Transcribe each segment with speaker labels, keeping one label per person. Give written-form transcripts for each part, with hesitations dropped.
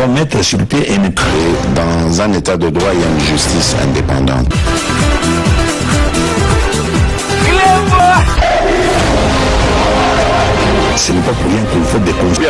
Speaker 1: doit mettre sur pied et dans un état de droit, il y a une justice indépendante. Ce n'est pas pour rien qu'il faut des conseils.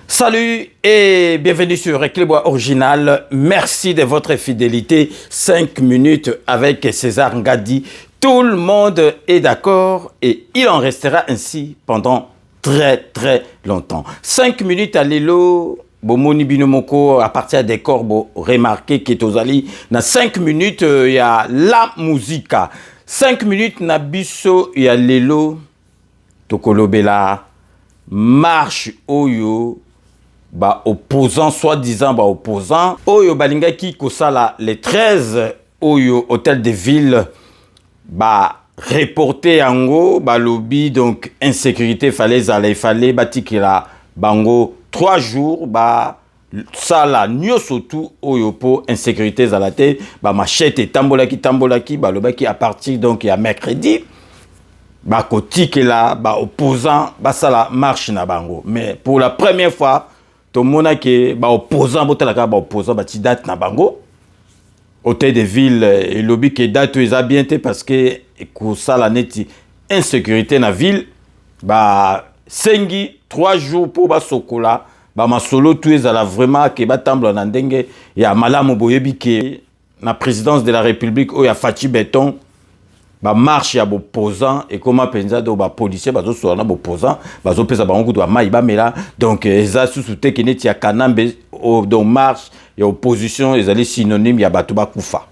Speaker 2: Salut et bienvenue sur Clébois Original. Merci de votre fidélité. 5 minutes avec César Ngadi. Tout le monde est d'accord et il en restera ainsi pendant très longtemps. 5 minutes à l'élo. Bomoni Binomoko, à partir des corps, remarquez que Tozali, dans 5 minutes, il y a la musique. 5 minutes, na biso, il y a l'élo. Tokolobela, marche oyo. Opposant, soi-disant opposant. Oyo balinga ki kosala les 13 oyo hôtel de ville reporté yango lobby donc insécurité fallait batikila bango 3 jours sala nyoso tout oyo po insécurité zalate machete tambolaki balobaki à partir donc il y a mercredi kotikela opposant sala marche na bango, mais pour la première fois tout le monde qui opposant opposant date na bango hôtel de ville et lobby qui date eza bien parce que ça la neti insécurité na ville sengi 3 jours pour sokola masolo tout ezala vraiment que tambla na ndenge ya malamu boyebi ke na présidence de la République o ya Fati Beton marche ya opposant et comment penza do policier bazo so na opposant bazo pesa bango kutu mai mela donc eza sous te keneti ya kanambe donc marche ya opposition ezali synonyme ya bato bakufa.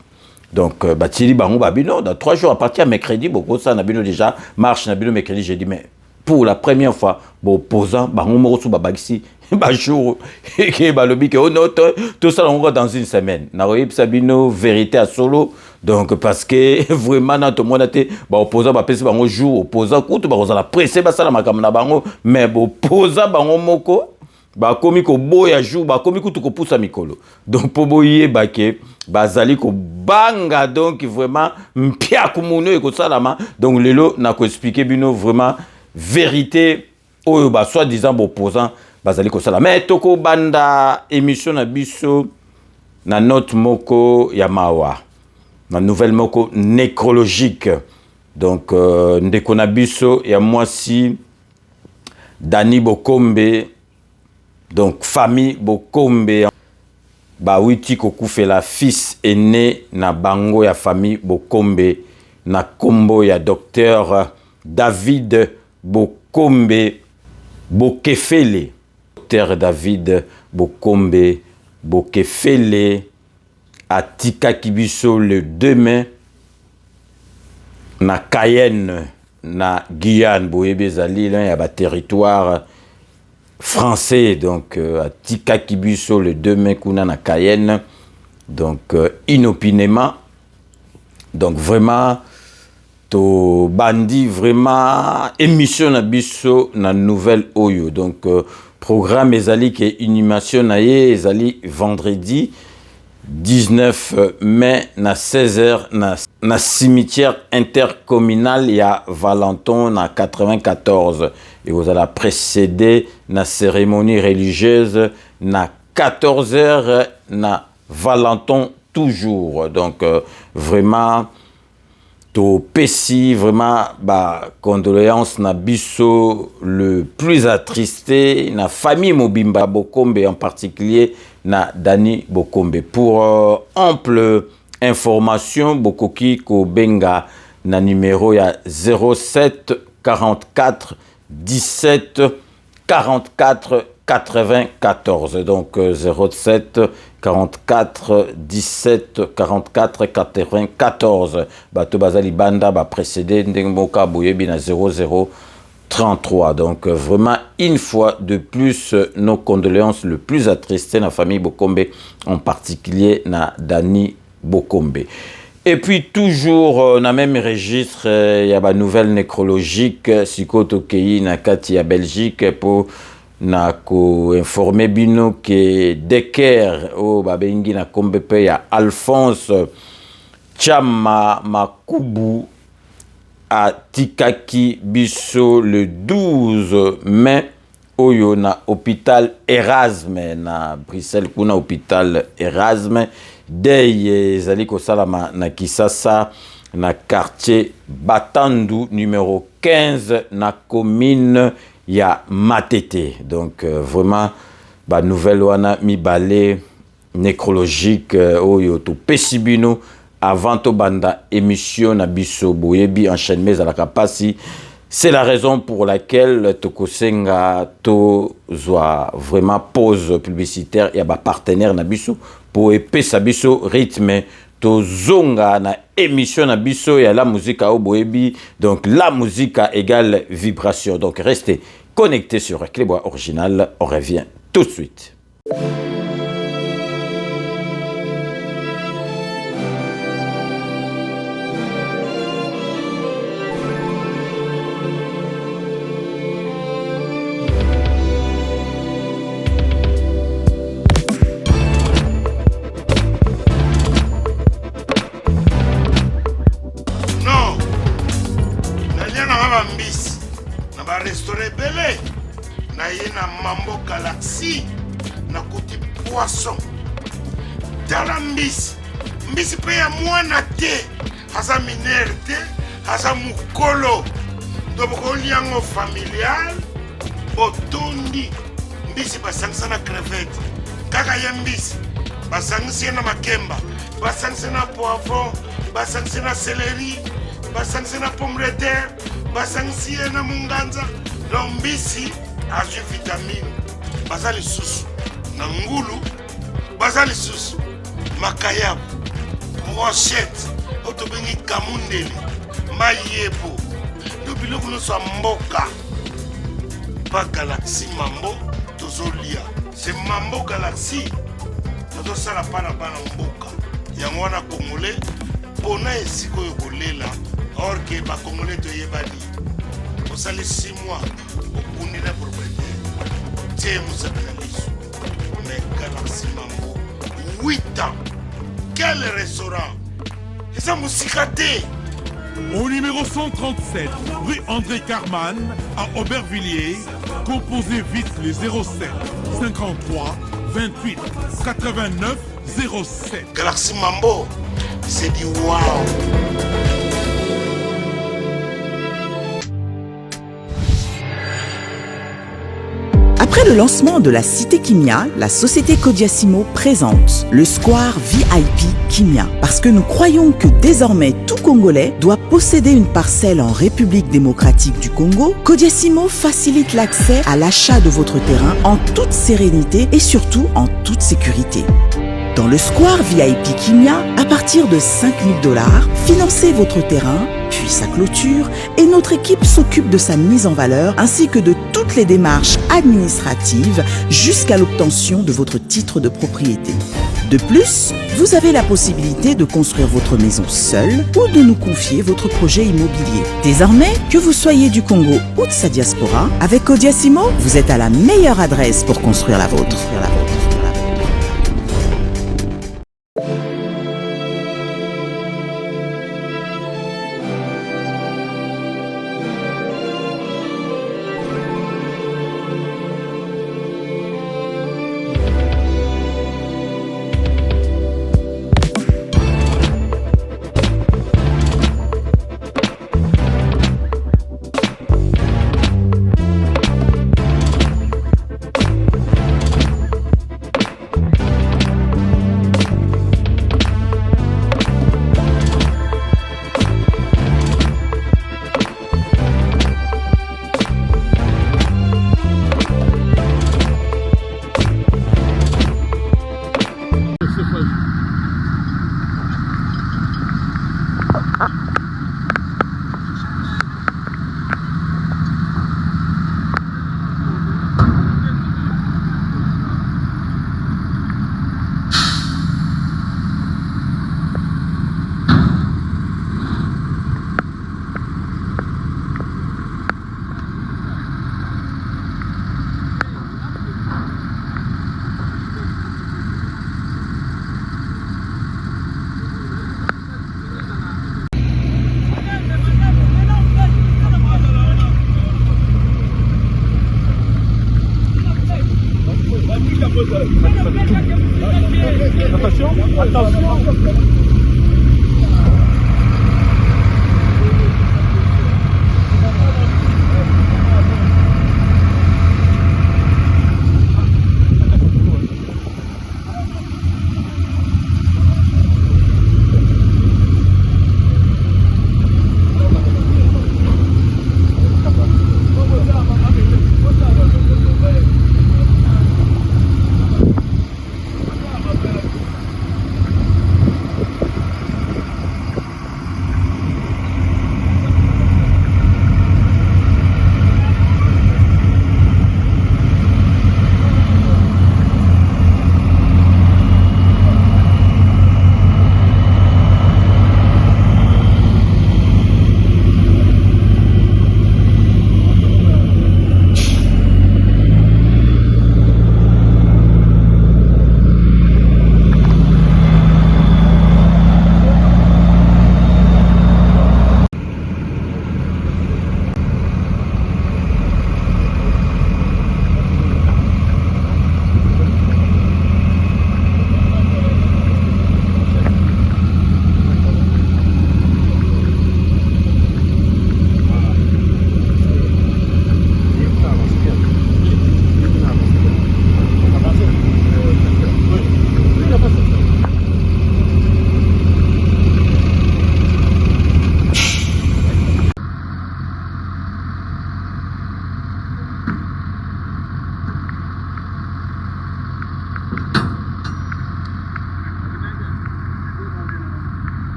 Speaker 2: Donc batili bango babino dans 3 jours à partir de mercredi ça na bino déjà marche na bino mercredi jeudi, mais pour la première fois opposant bango moko sou babagisi jour que balobi que tout ça on va dans une semaine na oyebisa bino vérité à solo. Donc parce que vraiment na to mona te opposant pesi bango jour opposant kutu la presse sala makambo na bango, mais opposant bango moko komi ko boya jour komi kutu ko poussa mikolo, donc po boye ke bazali ko banga, donc vraiment mpia kumuno e ko salama. Donc lelo na ko expliquer bino vraiment vérité oyo soi-disant opposant bazali ko salama. Mais toko banda émission na biso na note moko ya mawa na nouvelle moko nécrologique. Donc ndeko na biso ya mwasi Dani Bokombe, donc famille Bokombe witi kokufela fils aîné na bango ya famille Bokombe na kombo ya docteur David Bokombe Bokefele. Docteur David Bokombe Bokefele atika kibiso le 2 mai na Cayenne na Guyane boyebe zali là ya territoire français, donc atika kibiso le 2 mai kuna na Cayenne, donc inopinément, donc vraiment to bandi vraiment émission na biso na nouvelle oyo. Donc programme ezali ke animation na ye ezali vendredi 19 mai na 16h na cimetière intercommunal ya Valenton na 94, et vous allez précéder na cérémonie religieuse na 14h na Valenton toujours. Donc vraiment to pesi vraiment condoléances na biso le plus attristé na famille Mobimba Bokombe, en particulier na Dani Bokombe. Pour ample information bokoki ko benga na numéro ya 07 44 17 44 94, donc 07 44 17 44 94. Bato bazali banda précédé ndengmoka boyebi na 0033. Donc vraiment une fois de plus nos condoléances le plus attristées na famille Bokombe, en particulier na Dani Bokombe. Et puis toujours dans le même registre, il y a une nouvelle nécrologique, Sikoto Kei na kati ya Belgique pour na ko informer bino que Decker o babengi na kombepe ya Alphonse Chama Makubu a tikaki biso le 12 mai oyo na hôpital Erasme na Bruxelles kuna hôpital Erasme deye ezali kosalama na Kisasa na quartier Batandu numéro 15 na commune ya Matete. Donc vraiment ba nouvelle wana mibale nécrologique oyo to pesibino avant to banda émission na biso boyebi enchaînement à la capacité. C'est la raison pour laquelle Tokosenga to zwa vraiment pause publicitaire et ba partenaire na biso pour epesa biso rythme to zonga na émission na biso ya la musique au boyebi. Donc la musique égale vibration. Donc restez connectés sur Clébois Original. On revient tout de suite.
Speaker 3: Mambo Galaxy na kuti poisson tala mbisi pe ya mwana te aza minere te aza mukolo ndoboko liango familial botondi mbisi basangisa na crevette kaka ya mbisi basangisi na makemba basangisi na poivron basangisi na céleri basangisi na pomme de terre basangisi na munganza na mbisi azwi vitamine baza lisusu na ngulu baza lisusu makayabu brochette otobengi kamundele mayebo to biloko nyonso ya mboka pa Galaxy Mambo tozolia c'est Mambo Galaxy tozosala mpa na bana mboka yango wana congolais mpona esika oyo kolela or ke bacongolais toyebani osali 6 mois okundi na propriétaire tie mosaka na liso mais Galaxy Mambo 8 ans quel restaurant eza mosika te.
Speaker 4: Au numéro 137, rue André Carman, à Aubervilliers, composez vite les 07 53 28 89 07.
Speaker 3: Galaxy Mambo, c'est du wow.
Speaker 5: Après le lancement de la Cité Kimia, la société Codiasimo présente le Square VIP Kimia. Parce que nous croyons que désormais tout Congolais doit posséder une parcelle en République démocratique du Congo, Codiasimo facilite l'accès à l'achat de votre terrain en toute sérénité et surtout en toute sécurité. Dans le Square VIP Kimia, à partir de 5 000 $, financez votre terrain, puis sa clôture, et notre équipe s'occupe de sa mise en valeur ainsi que de toutes les démarches administratives jusqu'à l'obtention de votre titre de propriété. De plus, vous avez la possibilité de construire votre maison seule ou de nous confier votre projet immobilier. Désormais, que vous soyez du Congo ou de sa diaspora, avec Codiasimo, vous êtes à la meilleure adresse pour construire la vôtre.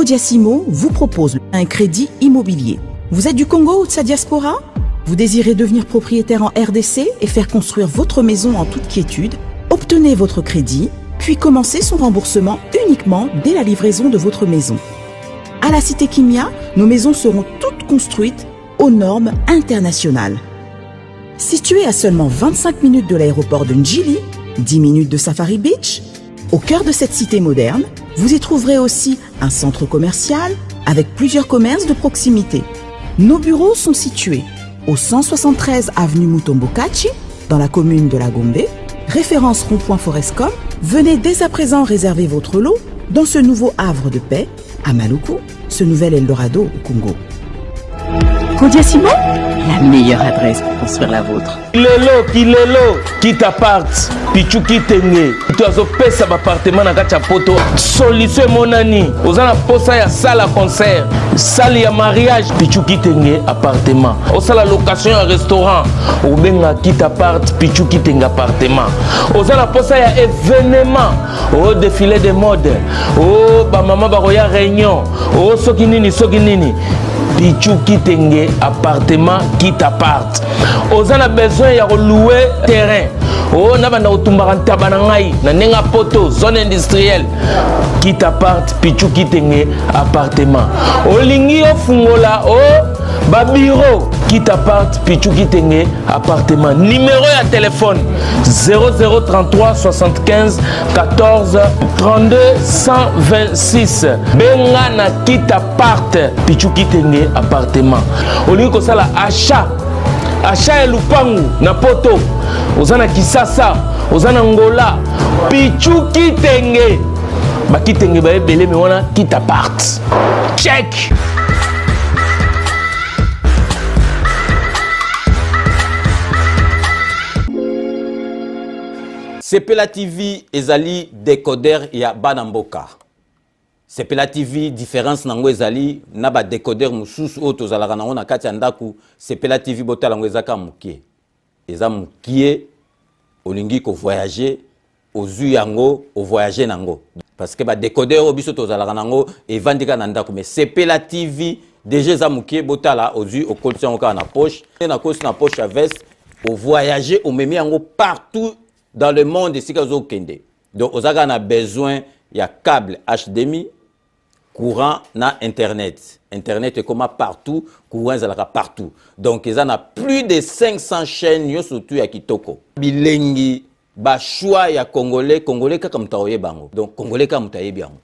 Speaker 5: Kodiasimo vous propose un crédit immobilier. Vous êtes du Congo ou de sa diaspora? Vous désirez devenir propriétaire en RDC et faire construire votre maison en toute quiétude? Obtenez votre crédit, puis commencez son remboursement uniquement dès la livraison de votre maison. À la Cité Kimia, nos maisons seront toutes construites aux normes internationales. Située à seulement 25 minutes de l'aéroport de Njili, 10 minutes de Safari Beach, au cœur de cette cité moderne, vous y trouverez aussi un centre commercial avec plusieurs commerces de proximité. Nos bureaux sont situés au 173 avenue Mutombokachi, dans la commune de La Gombe, référence rond-point Forescom. Venez dès à présent réserver votre lot dans ce nouveau havre de paix à Maluku, ce nouvel Eldorado au Congo. Kodiasimo, la meilleure adresse pour construire la vôtre.
Speaker 6: Kilelo, qui t'apparte, pichu qui tenge, tu as opé appartement na kati ya poto, solution monani, ozana posa ya salle à concert, salle ya mariage, pichu qui tenge appartement, osala location ya restaurant, obenga qui t'apparte, pichu qui tenge appartement, ozana posa ya événement, o défilé de mode, o ba mama ba roya réunion, o soki nini. Pichu Kitenge appartement qui t'apparte. Aux a besoin de louer terrain. Oh, na banda utumbaka ntaba ngai na nenga poto zone industrielle qui t'apparte. Pichu Kitenge appartement. Olingi ofungola o ba bureau qui t'apparte. Pichu Kitenge appartement. Numéro ya téléphone 0033 75 14 32 126. Benga na qui t'apparte. Pichu Kitenge appartement. Olingi ko sala achat ya lupangu na poto. Ozana Kisasa, ozana Ngola, Pichu Kitenge. Ba Kitenge ba ebele me wana qui t'apparte. Check.
Speaker 2: Sepela TV ezali décodeur ya Banamboka. Sepela TV différence nango ezali na ba décodeur mususu o tozalaka nango na kati ya ndaku. Sepela TV botala ngo ezaka mukie. Eza mukie olingi ko voyager ozu yango o voyager nango. Parce que ba décodeur o biso tozalaka nango evandika na ndaku mais Sepela TV déjà eza mukie botala ozu o kolisa ngo na poche na kosi na poche à veste o voyager o memi yango partout dans le monde ici kazo kende. Donc ozaka na besoin ya câble HDMI courant na internet. Internet est comme partout, courant est partout. Donc ils en a plus de 500 chaînes yo surtout ya kitoko. Bilengi ba choix ya congolais kaka mutaoye bango. Donc congolais kaka mutaye biango.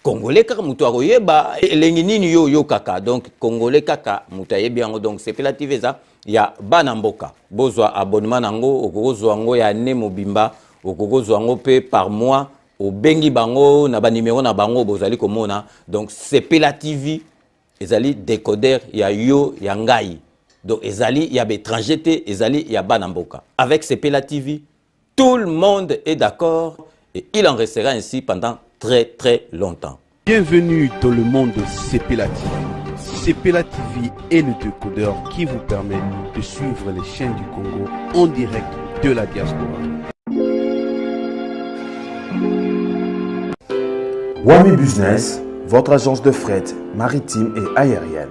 Speaker 2: Congolais kaka mutaoye ba elengi nini yo kaka. Donc congolais kaka mutaye biango. Donc c'est Sepela TV ça ya Banamboka. Bozwa abonnement nango okozwa ngo ya ne mobimba okozwa ngo pe par mois. Au bengi bango na ba numéro na bango bozali komona. Donc Sepela TV ezali décodeur ya yo ya ngai. Donc ezali ya étranger te ezali ya Banamboka. Avec Sepela TV tout le monde est d'accord et il en restera ainsi pendant très longtemps.
Speaker 7: Bienvenue dans le monde de Sepela TV. Sepela TV est le décodeur qui vous permet de suivre les chaînes du Congo en direct de la diaspora.
Speaker 8: Wami Business, votre agence de fret maritime et aérienne.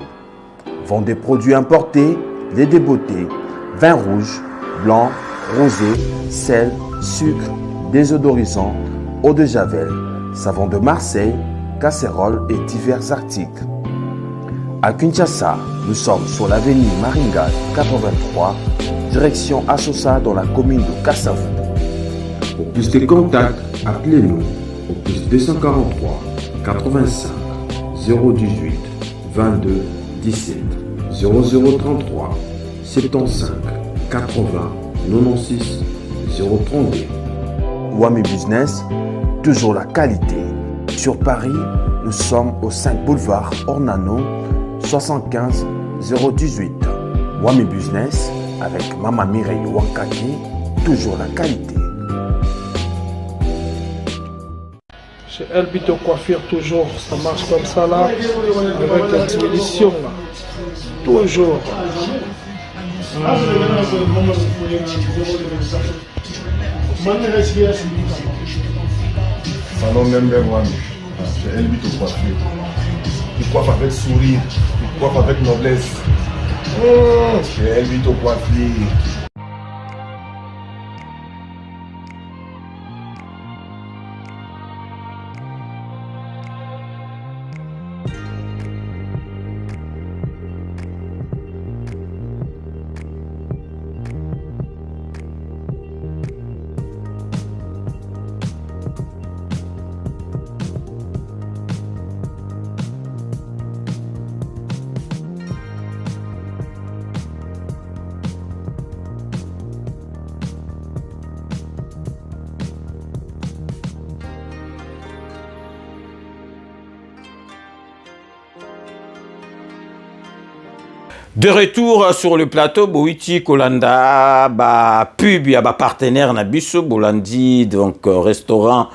Speaker 8: Vend des produits importés, lait de beauté, vin rouge, blanc, rosé, sel, sucre, désodorisant, eau de javel, savon de Marseille, casseroles et divers articles. À Kinshasa, nous sommes sur l'avenue Maringa 83, direction Assosa dans la commune de Kassavou.
Speaker 9: Pour plus de contacts, appelez-nous au plus 243 85 018 22 17 0033 75 80 96 032.
Speaker 8: Wami Business, toujours la qualité. Sur Paris, nous sommes au 5 boulevard Ornano 75 018. Wami Business avec Mama Mireille Wankaki, toujours la qualité.
Speaker 10: Chez Elbito Coiffure, toujours, ça marche comme ça là, avec la expédition là. Toujours.
Speaker 11: Salon Member One, chez Elbito Coiffure. il coiffe avec sourire, il coiffe avec noblesse. Chez Elbito Coiffure.
Speaker 2: De retour sur le plateau, Boiti Kolanda, pub, ya partenaire na biso, Bolandi, donc restaurant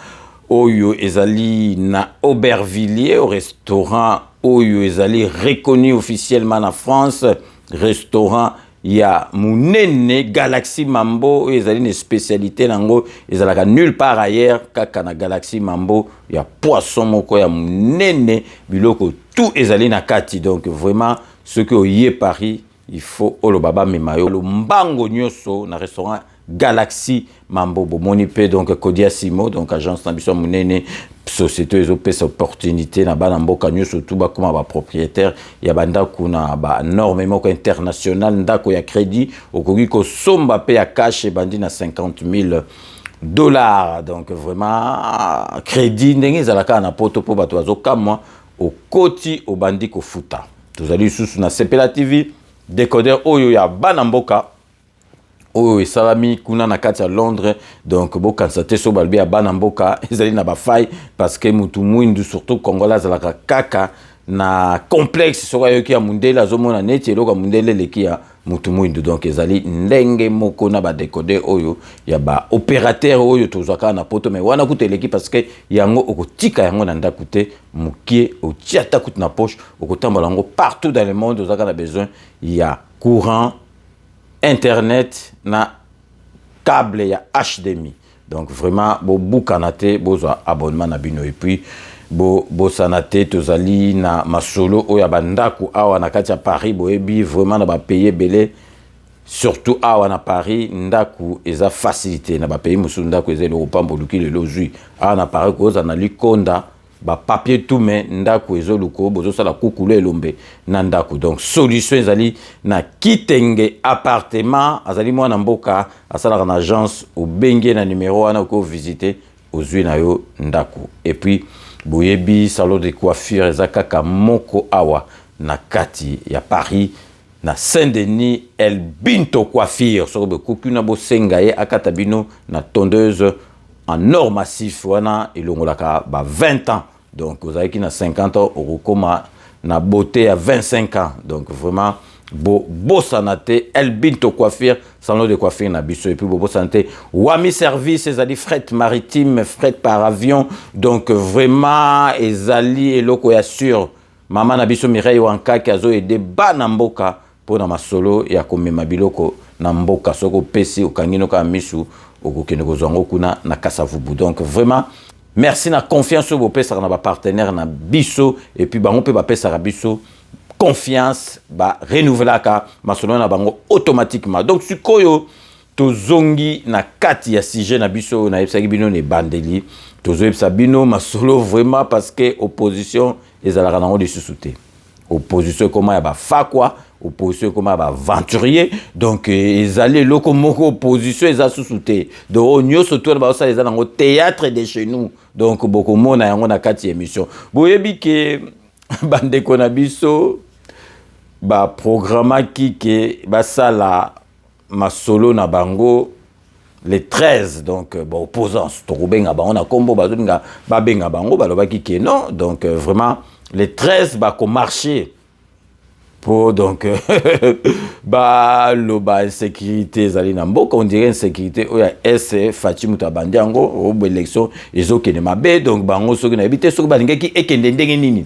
Speaker 2: Oyo Ezali na Aubervilliers, au restaurant Oyo Ezali reconnu officiellement en France, restaurant ya Mounene Galaxy Mambo, Ezali une spécialité nango, ezalaka nulle part ailleurs, kaka na Galaxy Mambo, ya poisson moko ya Mounene, biloko tout Ezali na kati, donc vraiment. Ce que au yé Paris, il faut Olobaba Memayo. Le Mbango Nyoso, na restaurant Galaxy Mambo. Monipe, donc Kodiasimo, donc agence Nabiso Mounene, société, ils ont cette opportunité, na Banamboka Nyoso, tout bas comme propriétaire, il y a Bandaku na énormément international, Ndako ya crédit, au Kogiko Somba paye à cash et bandi na $50,000. Donc vraiment, crédit, n'engé zalaka na poto po batoazo comme moi, au Koti, au bandi ko futa. Tous allez sous na Sepela TV, décodeur Oyo ya Banamboka, Oyo et Salami, kuna na kati à Londres, donc bo kansate so balbi ya Banamboka, ezali na ba faille parce que mutu mwindu surtout Congolais la kaka na complexe so yo ki ya mundele azomona neti eloka mundele leki ya mutu mwindu donc ezali ndenge moko na ba décodeur Oyo ya ba opérateur Oyo tozaka na poto mais wana kuteleki parce que yango okotika yango na ndakute mukie otiata kut na poche okotambola yango partout dans le monde ozaka na besoin il y a courant internet na câble ya HDMI donc vraiment bo bukanate bozwa abonnement na bino et puis bo sanate tozali na masolo oya bandaku awa na kati ya Paris boyebi vraiment na ba payer belé surtout awa na Paris ndaku eza facilité na ba payer musu ndaku eza le opambo luki le lozui awa na Paris ko za na likonda ba papier tout mais ndaku ezo luko bozo sala kukulu elombe na ndaku donc solution ezali na kitenge appartement azali mwana mboka asala na agence au bengue na numéro wana ko visiter ozui na yo ndaku et puis boyebi salon de coiffure ezakaka moko awa na kati ya Paris na Saint-Denis El Binto Coiffure sobe kokuna bo sengaye akata bino na tondeuse en or massif wana elongolaka ba 20 ans donc vous avez qui na 50 ans au koma na beauté à 25 ans donc vraiment beau santé El Binto Coiffure salon de coiffure na biso et puis beau santé Wami service ezali fret maritime fret par avion donc vraiment ezali eloko ya sûr mama na biso Mireille Wanka ki azo aider bana mboka pour na masolo ya komema biloko na mboka soko pesi okangino ka misu okokende kozango kuna na Kasavubu donc vraiment merci na confiance au pesa na ba partenaire na biso et puis bango pe ba pesa na biso confiance ba renouvelaka masolo na bango automatiquement donc sikoyo tozongi na kati ya sujet na biso na yebsaki bino ne bandeli tozoyebsa bino masolo vraiment parce que opposition ezalaka nango de susute opposition comment ya ba fakwa opposition comment ya ba aventurier donc ezali loko moko opposition eza susute donc nyoso to ba ça ezala nango théâtre de chez nous donc boko mona yango na kati émission boyebi ke bandeko na biso ba programme ki ke ba sala masolo na bango les 13 donc bon opposants to benga ba on a combo ba benga ba benga bango ba loba ki ke non donc vraiment les 13 ba ko marcher pour donc ba loba sécurité zali na mboka on dirait insécurité oya S Fatima Tabandi yango au élection ezokene mabe donc bango soki na ebité soki balingaki ekende ndenge nini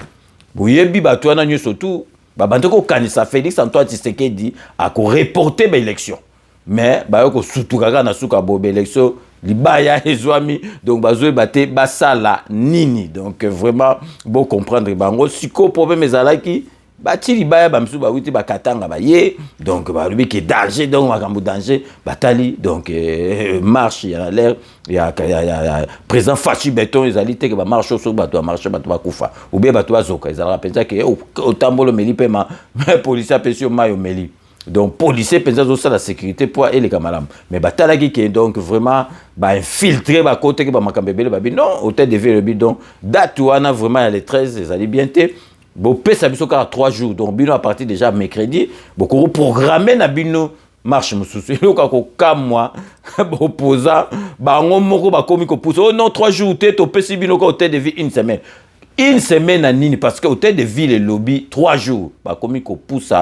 Speaker 2: boyebi bato wana nyo surtout ba bandeko kanisa Félix Antoine Tshisekedi a ko reporter ba élection mais ba yo ko sutukaka na suka bo élection libaya ezwami donc bazoe bate basala nini donc vraiment bon comprendre bango siko problème ezalaki bati libaya bamsu bawiti bakatanga baye donc balobi ke danger donc makambo danger batali donc marche ya l'air ya président Fachi Beton ezali te ke ba marche so bato marche bato bakufa ou bien bato bazoka ezala penza ke otambolo meli pema police pesio mayo meli donc policier penza zo la sécurité pour et les camarades mais batalaki qui donc vraiment ba infiltrer ba côté que ba makambebele ba non hôtel de ville le bidon date wana vraiment il y a les 13 ils allaient bien te bon pesa biso ka 3 jours donc bino à partir déjà mercredi beaucoup programmer na bino marche mususu eloka ko kamwa opposant bango moko ba komi ko pousse oh non 3 jours te to pesi bino ka hôtel de ville une semaine à nini parce que hôtel de ville et lobby 3 jours ba komi ko pousse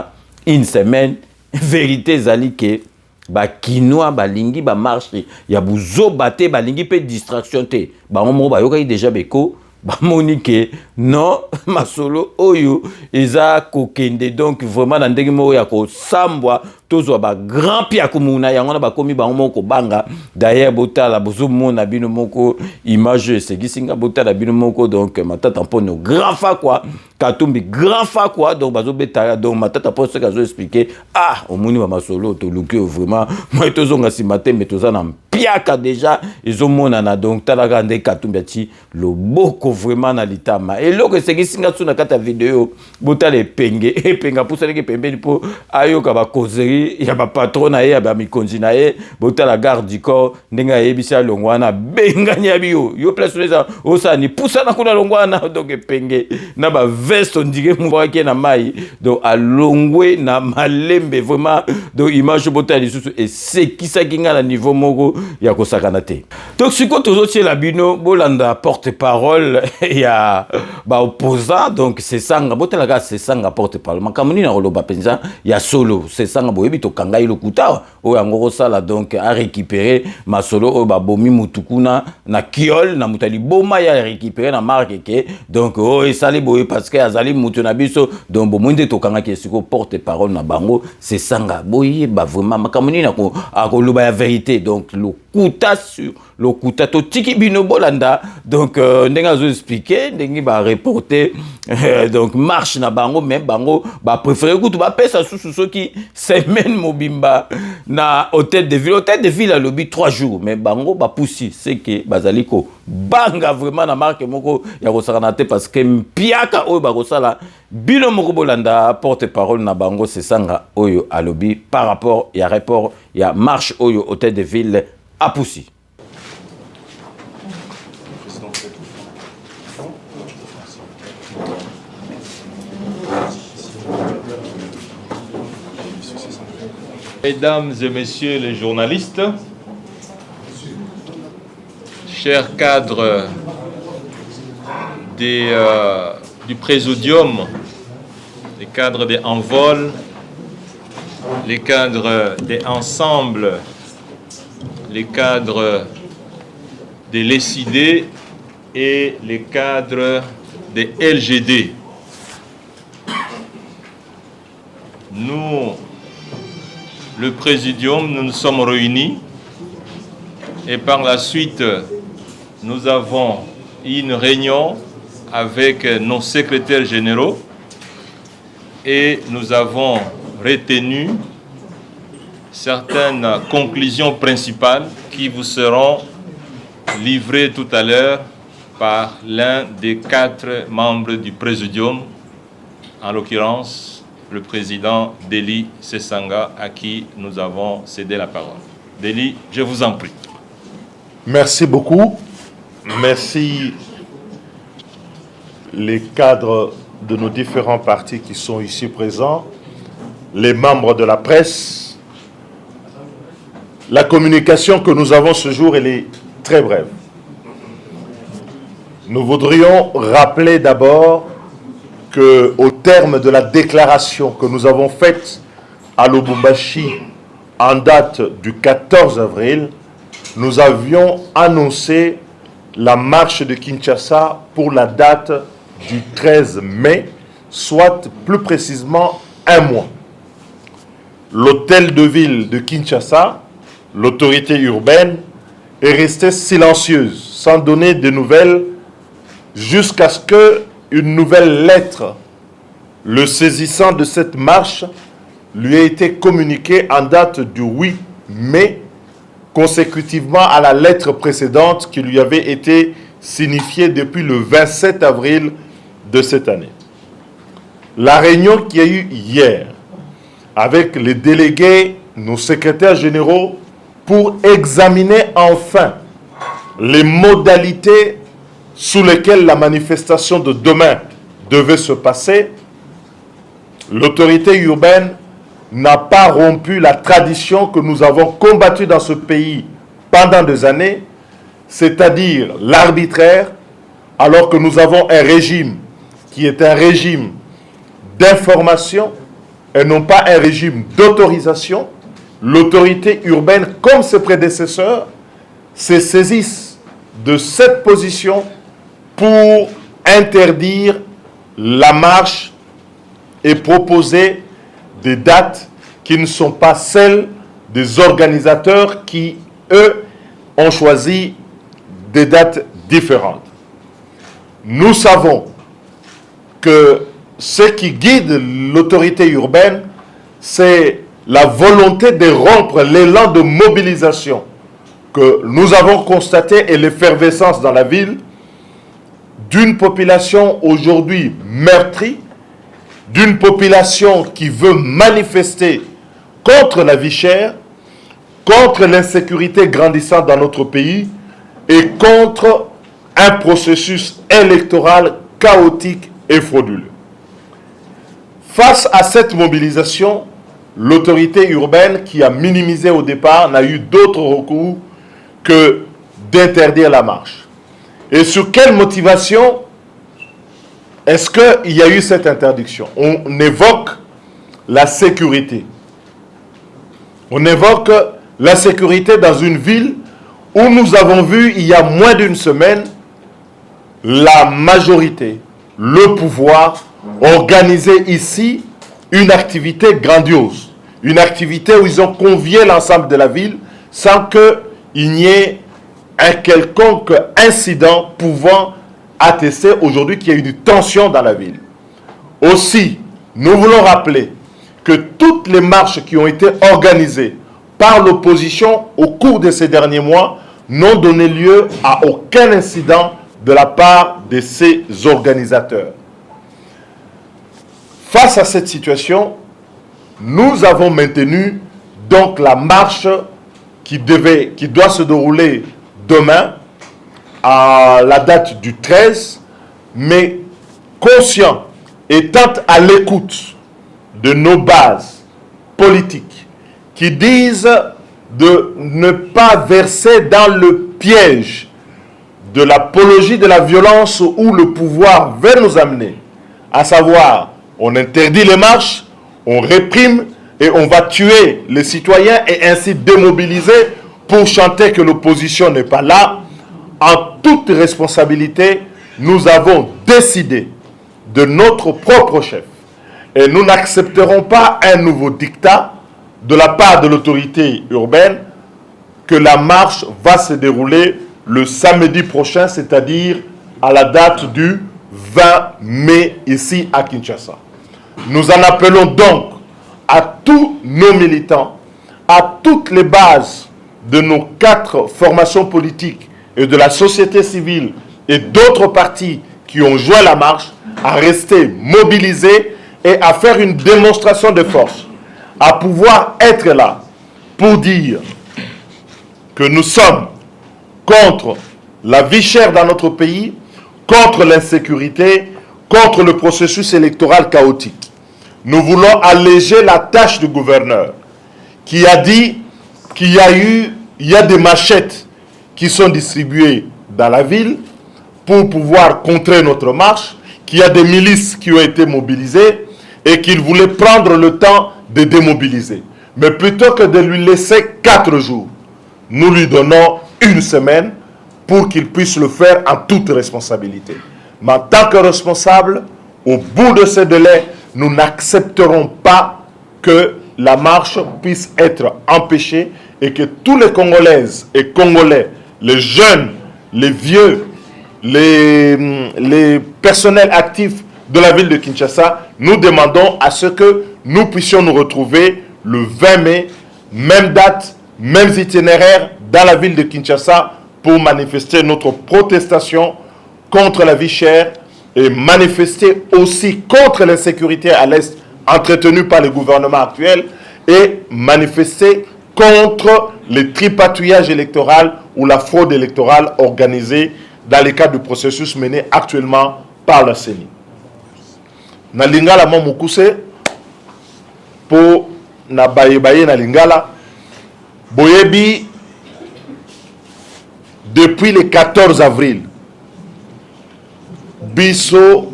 Speaker 2: une semaine vérité zali ke ba kinoa ba lingi ba marche ya buzo bate ba lingi pe distraction te ba mo ba yoka déjà beko ba monique non masolo oyo eza kokende donc vraiment na ndenge mo ya ko sambwa tozo ba grand pia komuna yango na ba komi ba moko banga d'ailleurs botala bozo mona bino moko image segisinga botala bino moko donc matata mpono grand fa quoi katumbi grand fa quoi donc bazo beta donc matata po ce kazo expliquer ah omuni ba masolo to luki vraiment moi tozo ngasi matin mais toza na piaka déjà ezomona na donc talaka nde katumbi ati loboko vraiment na litama et loko segisinga suna kata vidéo botala penge et penga pour celle qui pembeni po ayoka ba causerie ya ba patron na ye ya ba mikonzi na ye botala garde du corps ndenga yebisa longwana benganya biyo yo place leza osani poussa na kuna longwana donc penge na ba veste on dirait mo ki na mai donc alongwe na malembe vraiment donc image botala lisusu et c'est qui ça kinga na niveau moko ya kosakana te donc siko tozotie la bino bolanda porte-parole ya ba opposant donc c'est sanga botala ka c'est sanga porte-parole makamuni na roloba penza ya solo c'est sanga boyebi to kanga ilokuta o yango sala donc a récupérer masolo o ba bomi mutukuna na kiol na mutali boma ya récupérer na marque ke donc o esali boye parce que azali mutu na biso donc bomwinde to kanga ke siko porte-parole na bango c'est sanga boye ba vraiment makamuni na ko akoloba ya vérité donc lokuta sur lokuta to tiki bino bolanda donc ndenga zo expliquer ndengi ba reporter donc marche na bango même bango ba préférer kutu ba pesa susu qui semaine mobimba na hôtel de ville à lobby 3 jours mais bango ba poussi c'est que bazaliko banga vraiment na marque moko ya kosakanate parce que mpiaka oyo ba kosala bino moko bolanda porte-parole na bango c'est sanga oyo à lobby par rapport ya rapport ya marche oyo hôtel de ville à poussi.
Speaker 12: Mesdames et messieurs les journalistes, chers cadres du Présidium, les cadres des Envols, les cadres des Ensembles, les cadres des LECID et les cadres des LGD. Nous, le Présidium, nous nous sommes réunis et par la suite, nous avons eu une réunion avec nos secrétaires généraux et nous avons retenu certaines conclusions principales qui vous seront livrées tout à l'heure par l'un des 4 membres du Présidium, en l'occurrence le président Deli Sesanga, à qui nous avons cédé la parole. Deli, je vous en prie.
Speaker 13: Merci beaucoup. Merci les cadres de nos différents partis qui sont ici présents, les membres de la presse. La communication que nous avons ce jour, elle est très brève. Nous voudrions rappeler d'abord qu'au terme de la déclaration que nous avons faite à Lubumbashi en date du 14 avril, nous avions annoncé la marche de Kinshasa pour la date du 13 mai, soit plus précisément un mois. L'hôtel de ville de Kinshasa, l'autorité urbaine est restée silencieuse, sans donner de nouvelles, jusqu'à ce qu'une nouvelle lettre, le saisissant de cette marche, lui ait été communiquée en date du 8 mai, consécutivement à la lettre précédente qui lui avait été signifiée depuis le 27 avril de cette année. La réunion qu'il y a eu hier avec les délégués, nos secrétaires généraux, pour examiner enfin les modalités sous lesquelles la manifestation de demain devait se passer, l'autorité urbaine n'a pas rompu la tradition que nous avons combattue dans ce pays pendant des années, c'est-à-dire l'arbitraire, alors que nous avons un régime qui est un régime d'information et non pas un régime d'autorisation. L'autorité urbaine, comme ses prédécesseurs, se saisissent de cette position pour interdire la marche et proposer des dates qui ne sont pas celles des organisateurs qui, eux, ont choisi des dates différentes. Nous savons que ce qui guide l'autorité urbaine, c'est la volonté de rompre l'élan de mobilisation que nous avons constaté et l'effervescence dans la ville d'une population aujourd'hui meurtrie, d'une population qui veut manifester contre la vie chère, contre l'insécurité grandissante dans notre pays et contre un processus électoral chaotique et frauduleux. Face à cette mobilisation, l'autorité urbaine, qui a minimisé au départ, n'a eu d'autre recours que d'interdire la marche. Et sur quelle motivation est-ce qu'il y a eu cette interdiction? On évoque la sécurité. On évoque la sécurité dans une ville où nous avons vu, il y a moins d'une semaine, la majorité, le pouvoir, organiser ici une activité grandiose. Une activité où ils ont convié l'ensemble de la ville sans qu'il n'y ait un quelconque incident pouvant attester aujourd'hui qu'il y a une tension dans la ville. Aussi, nous voulons rappeler que toutes les marches qui ont été organisées par l'opposition au cours de ces derniers mois n'ont donné lieu à aucun incident de la part de ces organisateurs. Face à cette situation, nous avons maintenu donc la marche qui doit se dérouler demain à la date du 13, mais conscient, étant à l'écoute de nos bases politiques qui disent de ne pas verser dans le piège de l'apologie de la violence où le pouvoir veut nous amener, à savoir, on interdit les marches, on réprime et on va tuer les citoyens et ainsi démobiliser pour chanter que l'opposition n'est pas là. En toute responsabilité, nous avons décidé de notre propre chef et nous n'accepterons pas un nouveau dictat de la part de l'autorité urbaine que la marche va se dérouler le samedi prochain, c'est-à-dire à la date du 20 mai ici à Kinshasa. Nous en appelons donc à tous nos militants, à toutes les bases de nos 4 formations politiques et de la société civile et d'autres partis qui ont joint la marche, à rester mobilisés et à faire une démonstration de force, à pouvoir être là pour dire que nous sommes contre la vie chère dans notre pays, contre l'insécurité, contre le processus électoral chaotique. Nous voulons alléger la tâche du gouverneur qui a dit qu'il y a des machettes qui sont distribuées dans la ville pour pouvoir contrer notre marche, qu'il y a des milices qui ont été mobilisées et qu'il voulait prendre le temps de démobiliser. Mais plutôt que de lui laisser 4 jours, nous lui donnons 1 semaine pour qu'il puisse le faire en toute responsabilité. Mais en tant que responsable, au bout de ce délai, nous n'accepterons pas que la marche puisse être empêchée et que tous les Congolaises et Congolais les jeunes, les vieux, les personnels actifs de la ville de Kinshasa, nous demandons à ce que nous puissions nous retrouver le 20 mai, même date, mêmes itinéraires dans la ville de Kinshasa pour manifester notre protestation contre la vie chère et manifester aussi contre l'insécurité à l'Est entretenue par le gouvernement actuel et manifester contre le tripatouillage électoral ou la fraude électorale organisée dans le cadre du processus mené actuellement par la CENI. Na lingala mo mukuse po na baye na lingala boyebi depuis le 14 avril biso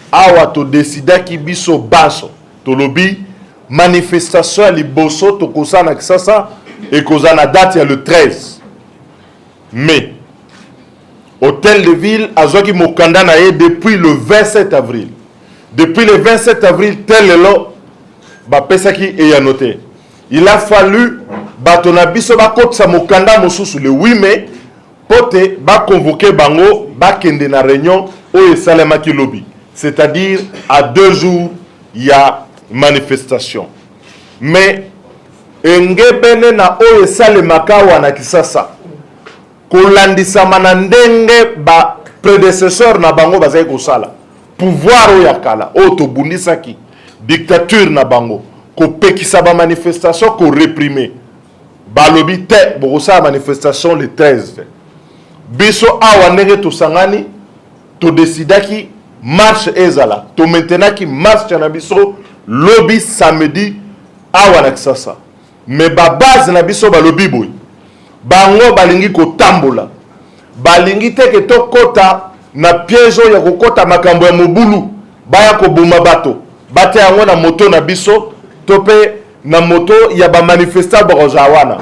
Speaker 13: awa to décidaki biso baso to lobi manifestation ya liboso to kosana kisasa et kozana date ya le 13 mai hôtel de ville azoki mokanda na ye depuis le 27 avril. Depuis le 27 avril, tel lelo, bapesaki et ya noté. Il a fallu batona biso bakot sa mokanda mosusu le 8 mai pote ba convoquer bango ba kende na réunion o esalemaki lobby. C'est-à-dire à 2 jours il y a manifestation. Mais engebene na o esalemaka wana kisasa. Kolandisama na ndenge ba prédécesseur na bango bazai kosala. Pouvoir o yakala o to bundisaki dictature na bango ko pekisa ba manifestation ko réprimer balobi te bokosa manifestation le 13 biso awa ndenge to sangani to décidaki marche ezala to maintenaki marche na biso lobby samedi awa na kisasa mais ba base na biso balobi boy bango balingi ko tambola balingi te ke to kota na piège ya kokota makambo ya mobulu baya ko buma bato bate yango na moto na biso tope na moto ya ba manifesta borojawana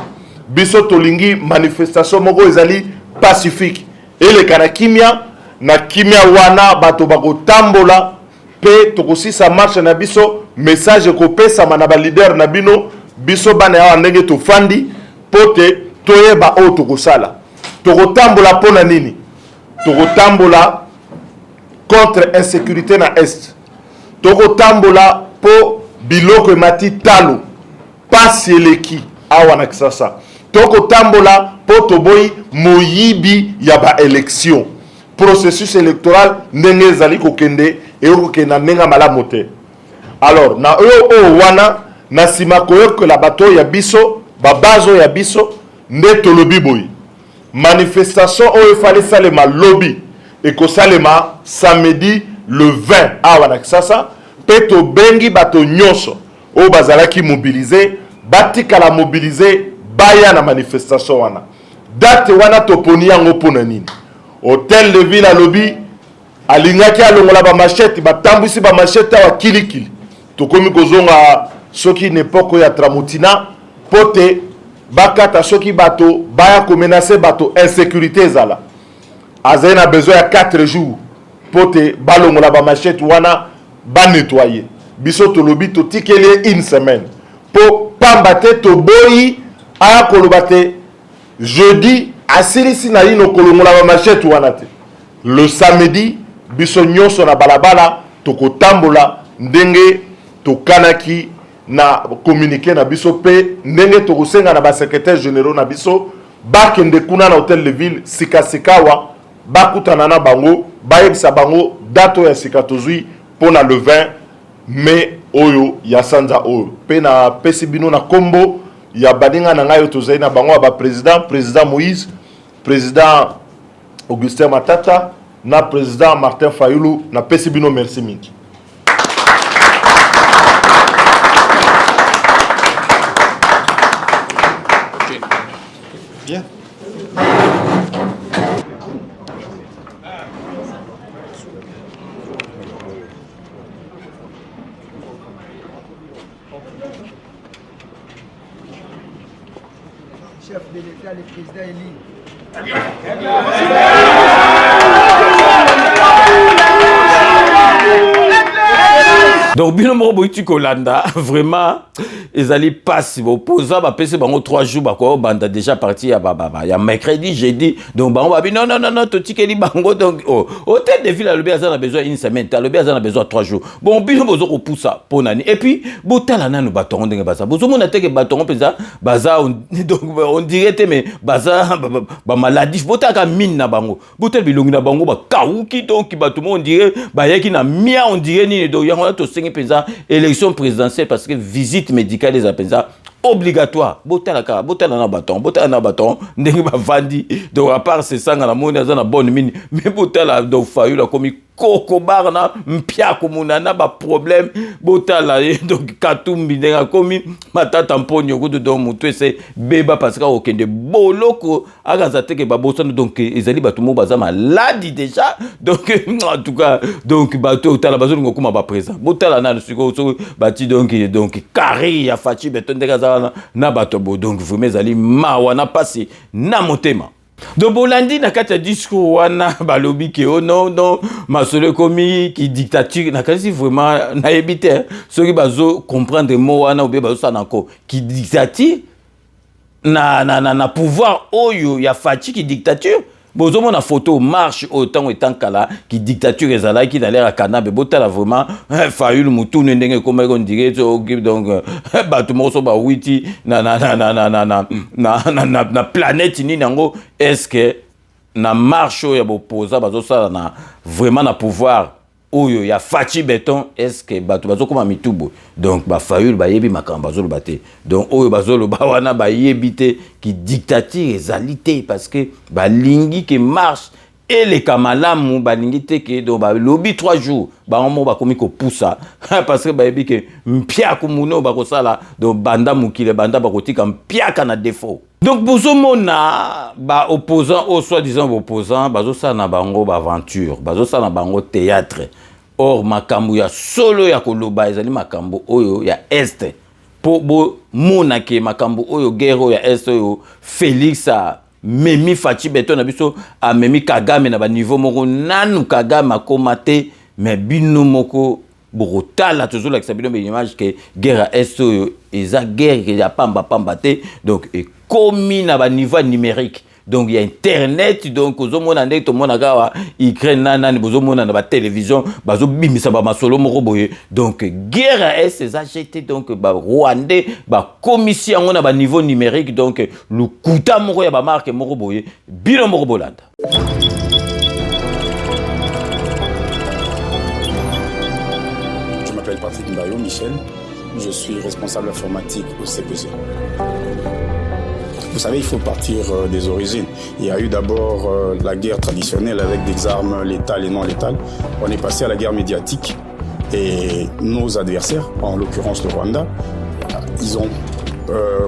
Speaker 13: biso tolingi manifestation moko ezali pacifique ele kana kimia na kimia wana bato bako tambola pe tokosisa marche na biso message ko pesa na ba leader na bino biso bana ya ndenge to fandi pote toyeba o tokosala tokotambola pona nini tokotambola contre insécurité na est tokotambola po biloko emati talo pasi eleki awa na kisasa tokotambola po toboyi moyibi ya ba élection processus électoral ndenge ezali kokende ekokenda ndenge malamu te. Alors na oyo wana na nsima koyokola bato ya biso babazo ya biso nde tolobi boyi manifestation oyo efali salema lobby ekosalema samedi le 20 awa na kisasa pe tobengi bato nyonso oyo bazalaki mobilize batikala mobilize baya na manifestation wana date wana toponi yango mpona nini hôtel de ville alobi alingaki alongola bamashete batambwisi bamashete awa kilikili tokomi kozonga soki na epoke ya Tramutina pote bakata soki bato baya komenase bato insécurité ezala azali na besoin ya 4 jours pote balongola bamashete wana banettoyer biso tolobi totikeli une semaine po pamba te toboyi aya koloba te jeudi asilisi na yino kolongola bamashete wana te le samedi biso nyonso na balabala tokotambola ndenge tokanaki na communiqué na biso pe ndenge tokosenga na ba secrétaire généraux na biso bakende kuna na hôtel de ville sikasikawa bakutana na bango bayebisa bango dato ya sika tozwi pona le 20 mai oyo ya sanza oyo pe na pesi bino na kombo ya baninga na ngai tozali na bango ba président Moïse, président Augustin Matata na président Martin Fayulu na pesi bino merci mingi.
Speaker 12: Bien.
Speaker 14: Chef de l'État, le président élu.
Speaker 2: Donc bino moko boiti kolanda vraiment ezali passe opposant ba pese bango 3 jours ba ko banda déjà parti ya ya mercredi jeudi donc bango ba non to tikeli bango donc hôtel de ville alobi azana besoin une semaine alobi azana besoin 3 jours bon bino bozo ko poussa ponani et puis botala nanu batongo ndenge baza bozo mona teke batongo peza baza donc on dirait mais baza ba maladie botaka mine na bango botel bilongi na bango ba kauki donc batumo on dirait ba yaki na mia on dirait ni do yango to sengi peza élection présidentielle parce que visite médicale des apesa obligatoire botala na baton ndenge bavandi donc à part c'est ça na moni azana bonne mine mais botala donc Fayulu comme koko barna mpia komunana ba problème botala donc katumbi ndenge komi matata mponyo kudu donc mutu c'est beba parce que okende boloko akaza teke ba bosana donc ezali batumo baza maladi déjà donc en tout cas donc bato tala bazo ngokuma ba présent botala na siko bati donc carré ya Fachi Beton ndenge na bato bo donc vraiment ezali mawa na passé na motema. Donc bolandi na kati ya discours wana balobi ke non masolo komi ki dictature na kasi vraiment na ebite soki bazo comprendre mo wana ou bien bazo sana ko ki dictature na pouvoir oyo ya Fachi ki dictature bozo mona photo marche autant etant kala ki dictature ezala ki na l'air kanabe botala vraiment Fayulu mutu ndenge comme on dirait donc bato moso ba witi na planète ni nango est-ce que na marche ya bopoza bazo sala na vraiment na pouvoir oyo ya Fachi Beton est-ce que bato bazo koma mitubo donc ba Fayulu ba yebi makamba bazo lobaté donc oyo bazo loba wana ba yebité ki dictature ezalité parce que ba lingi qui marche et les kamalamu ba lingi te que donc ba lobby 3 jours ba mo ba komi ko poussa parce que ba yebi que mpia kumuno ba ko sala donc banda mukile banda ba kotika mpia kana défaut. Donc bozomona ba opposant au soi-disant opposant bazo sa na bango ba aventure bazo sa na bango théâtre or makambo ya solo ya koloba ezali makambo oyo ya este po bo mona ke makambo oyo guerre ya este oyo Félix a memi Fachi Beton na biso a memi Kagame na ba niveau moko nanu Kagame akomate mais bino moko Borotala toujours l'exabino mais image que guerre est eza guerre que ya pamba te donc et commis na ba niveau numérique donc il y a internet donc ozomona ndé to mona gawa Ukraine nani bozomona na ba télévision bazo bimisa ba masolo moko boye donc guerre est eza jeté donc ba Rwandais ba commission na ba niveau numérique donc le kuta moko ya ba marque moko boye bino moko bolanda.
Speaker 14: Je m'appelle Patrick Mbayo Michel, je suis responsable informatique au CPG. Vous savez, il faut partir des origines. Il y a eu d'abord la guerre traditionnelle avec des armes létales et non létales. On est passé à la guerre médiatique et nos adversaires, en l'occurrence le Rwanda, ils ont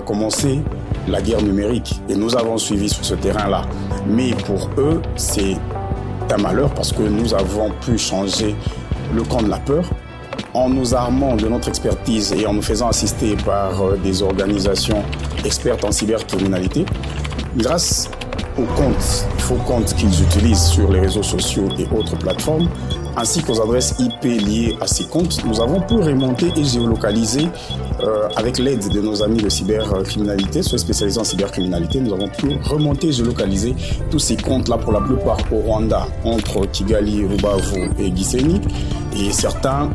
Speaker 14: commencé la guerre numérique et nous avons suivi sur ce terrain-là. Mais pour eux, c'est un malheur parce que nous avons pu changer le camp de la peur en nous armant de notre expertise et en nous faisant assister par des organisations expertes en cybercriminalité. Grâce aux faux comptes qu'ils utilisent sur les réseaux sociaux et autres plateformes, ainsi qu'aux adresses IP liées à ces comptes, nous avons pu remonter et géolocaliser, avec l'aide de nos amis de cybercriminalité, ceux spécialisés en cybercriminalité, nous avons pu remonter et géolocaliser tous ces comptes-là, pour la plupart au Rwanda, entre Kigali, Rubavu et Gisenyi, et certains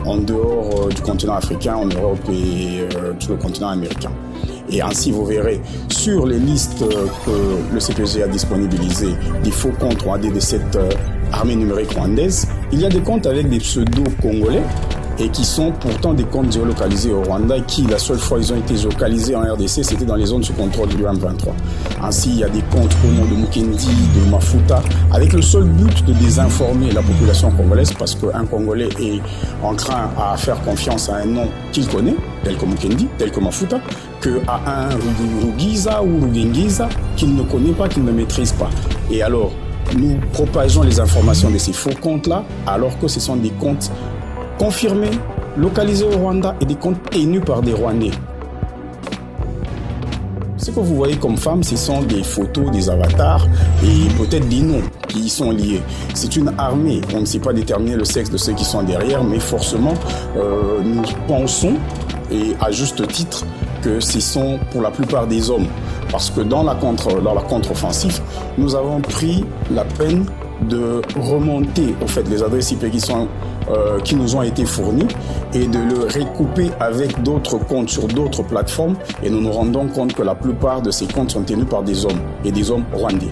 Speaker 14: en dehors du continent africain, en Europe et tout le continent américain. Et ainsi, vous verrez sur les listes que le CPG a disponibilisées des faux comptes rwandais de cette armée numérique rwandaise, il y a des comptes avec des pseudos congolais et qui sont pourtant des comptes géolocalisés au Rwanda et qui, la seule fois ils ont été géolocalisés en RDC, c'était dans les zones sous contrôle du M23. Ainsi, il y a des comptes au nom de Mukendi, de Mafuta, avec le seul but de désinformer la population congolaise parce qu'un Congolais est enclin à faire confiance à un nom qu'il connaît, tel que Mukendi, tel que Mafuta, qu'à un Rugiza ou Rugengiza qu'il ne connaît pas, qu'il ne maîtrise pas. Et alors, nous propageons les informations de ces faux comptes-là, alors que ce sont des comptes confirmés, localisés au Rwanda et des comptes tenus par des Rwandais. Ce Ce que vous voyez comme femmes, ce sont des photos, des avatars et peut-être des noms qui y sont liés. C'est une armée. On ne sait pas déterminer le sexe de ceux qui sont derrière, mais forcément, nous pensons, et à juste titre, que ce sont pour la plupart des hommes. Parce que dans la contre-offensive, nous avons pris la peine de remonter au fait les adresses IP qui nous ont été fournies et de le recouper avec d'autres comptes sur d'autres plateformes, et nous nous rendons compte que la plupart de ces comptes sont tenus par des hommes et des hommes rwandais.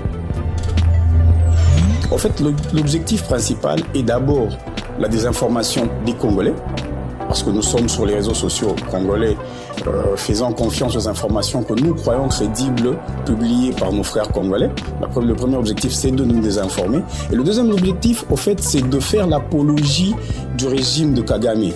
Speaker 14: En fait, l'objectif principal est d'abord la désinformation des Congolais, parce que nous sommes sur les réseaux sociaux congolais, faisant confiance aux informations que nous croyons crédibles, publiées par nos frères congolais. Le premier objectif, c'est de nous désinformer. Et le deuxième objectif, au fait, c'est de faire l'apologie du régime de Kagame.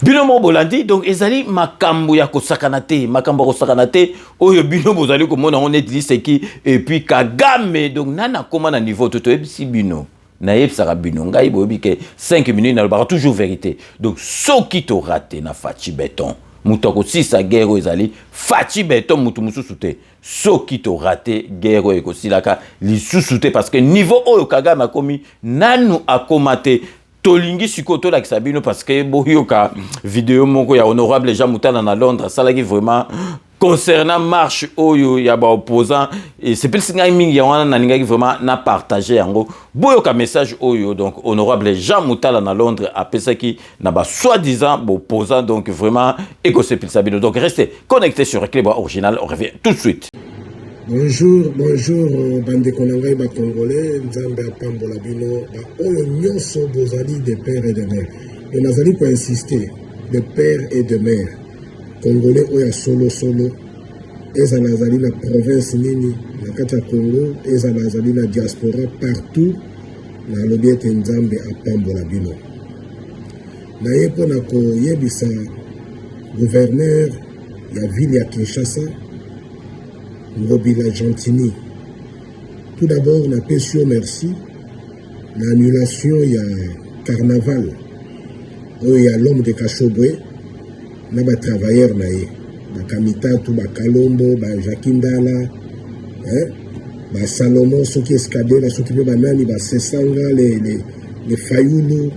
Speaker 2: Binomo Bolandi, donc, ezali makambo ya kosakanate, makambo kosakanate, oyo bino bozali komona on est dit c'est qui, et puis Kagame, donc, nana comment na niveau toto ebisi bino. Naïf Sarabino, ngai bobi ke 5 minutes na le toujours vérité. Donc soki to raté na Fachi Béton. Mutoko si sa guerre ezali Fachi Béton mutu mususute. Soki to raté guerre eko silaka li susute parce que niveau oyo Kagame akomi nanu akomate tolingi sikoto la kisabino parce que boyoka vidéo moko ya honorable Jean Moutala na Londres ça là qui vraiment concernant marche oyo ya ba opposant et c'est plus ngai mingi ya wana na ninga vraiment na partager yango boyoka message oyo donc honorable Jean Moutala na Londres a pensé qui na ba soi-disant opposant donc vraiment éco sepil sabino donc restez connectés sur Clé Original, on revient tout de suite.
Speaker 15: Bonjour, bande konangai ba congolais, nzambe apambola bino, ba oyo nyonso bozali de père et de mère. Et nazali ko insister, de père et de mère. Congolais oya solo, ezala zali na province nini, na kati ya Congo, ezala zali na diaspora partout, na lobi ete nzambe apambola bino. Na ye pona ko yebisa gouverneur ya ville ya Kinshasa, Ngobila Gentini. Tout d'abord, on appelle sur merci l'annulation il y a carnaval où il y a l'homme de Kachobwe, il y a des travailleurs, il Kamita, tout Kalombo, Jakindala, Salomon, ceux qui escadent, ceux qui peuvent banani, Sesanga, les Fayoulou,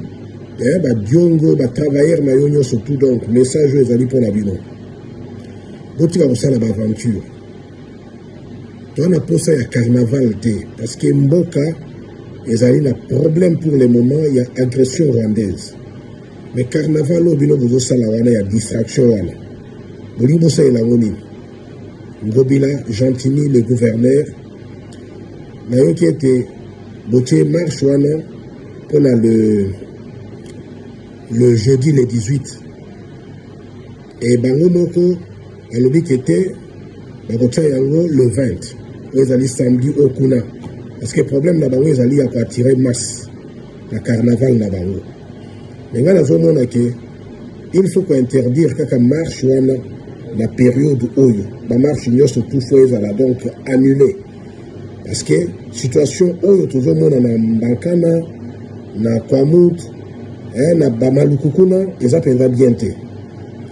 Speaker 15: Diongo, travailleurs, surtout donc, message aux amis pour la bino. D'autres qui vont faire l'aventure. On a posé un carnaval parce que Mboka, ils ont un problème pour le moment, il y a agression rwandaise. Mais carnaval, il y a distraction. Ngobila Gentini, le gouverneur, il a été marche pour le jeudi le 18. Et Bangomoko, il a été le 20. Ils allaient samedi au Kuna. Parce que le problème là-bas, ils allaient attirer masse. Le carnaval là-bas. Mais dans la zone, il faut interdire que marche la période où la marche surtout faut donc annuler. Parce que la situation où tout le monde en Bankana, na Kwamut, na Bamalukukuna, ils appellent bien.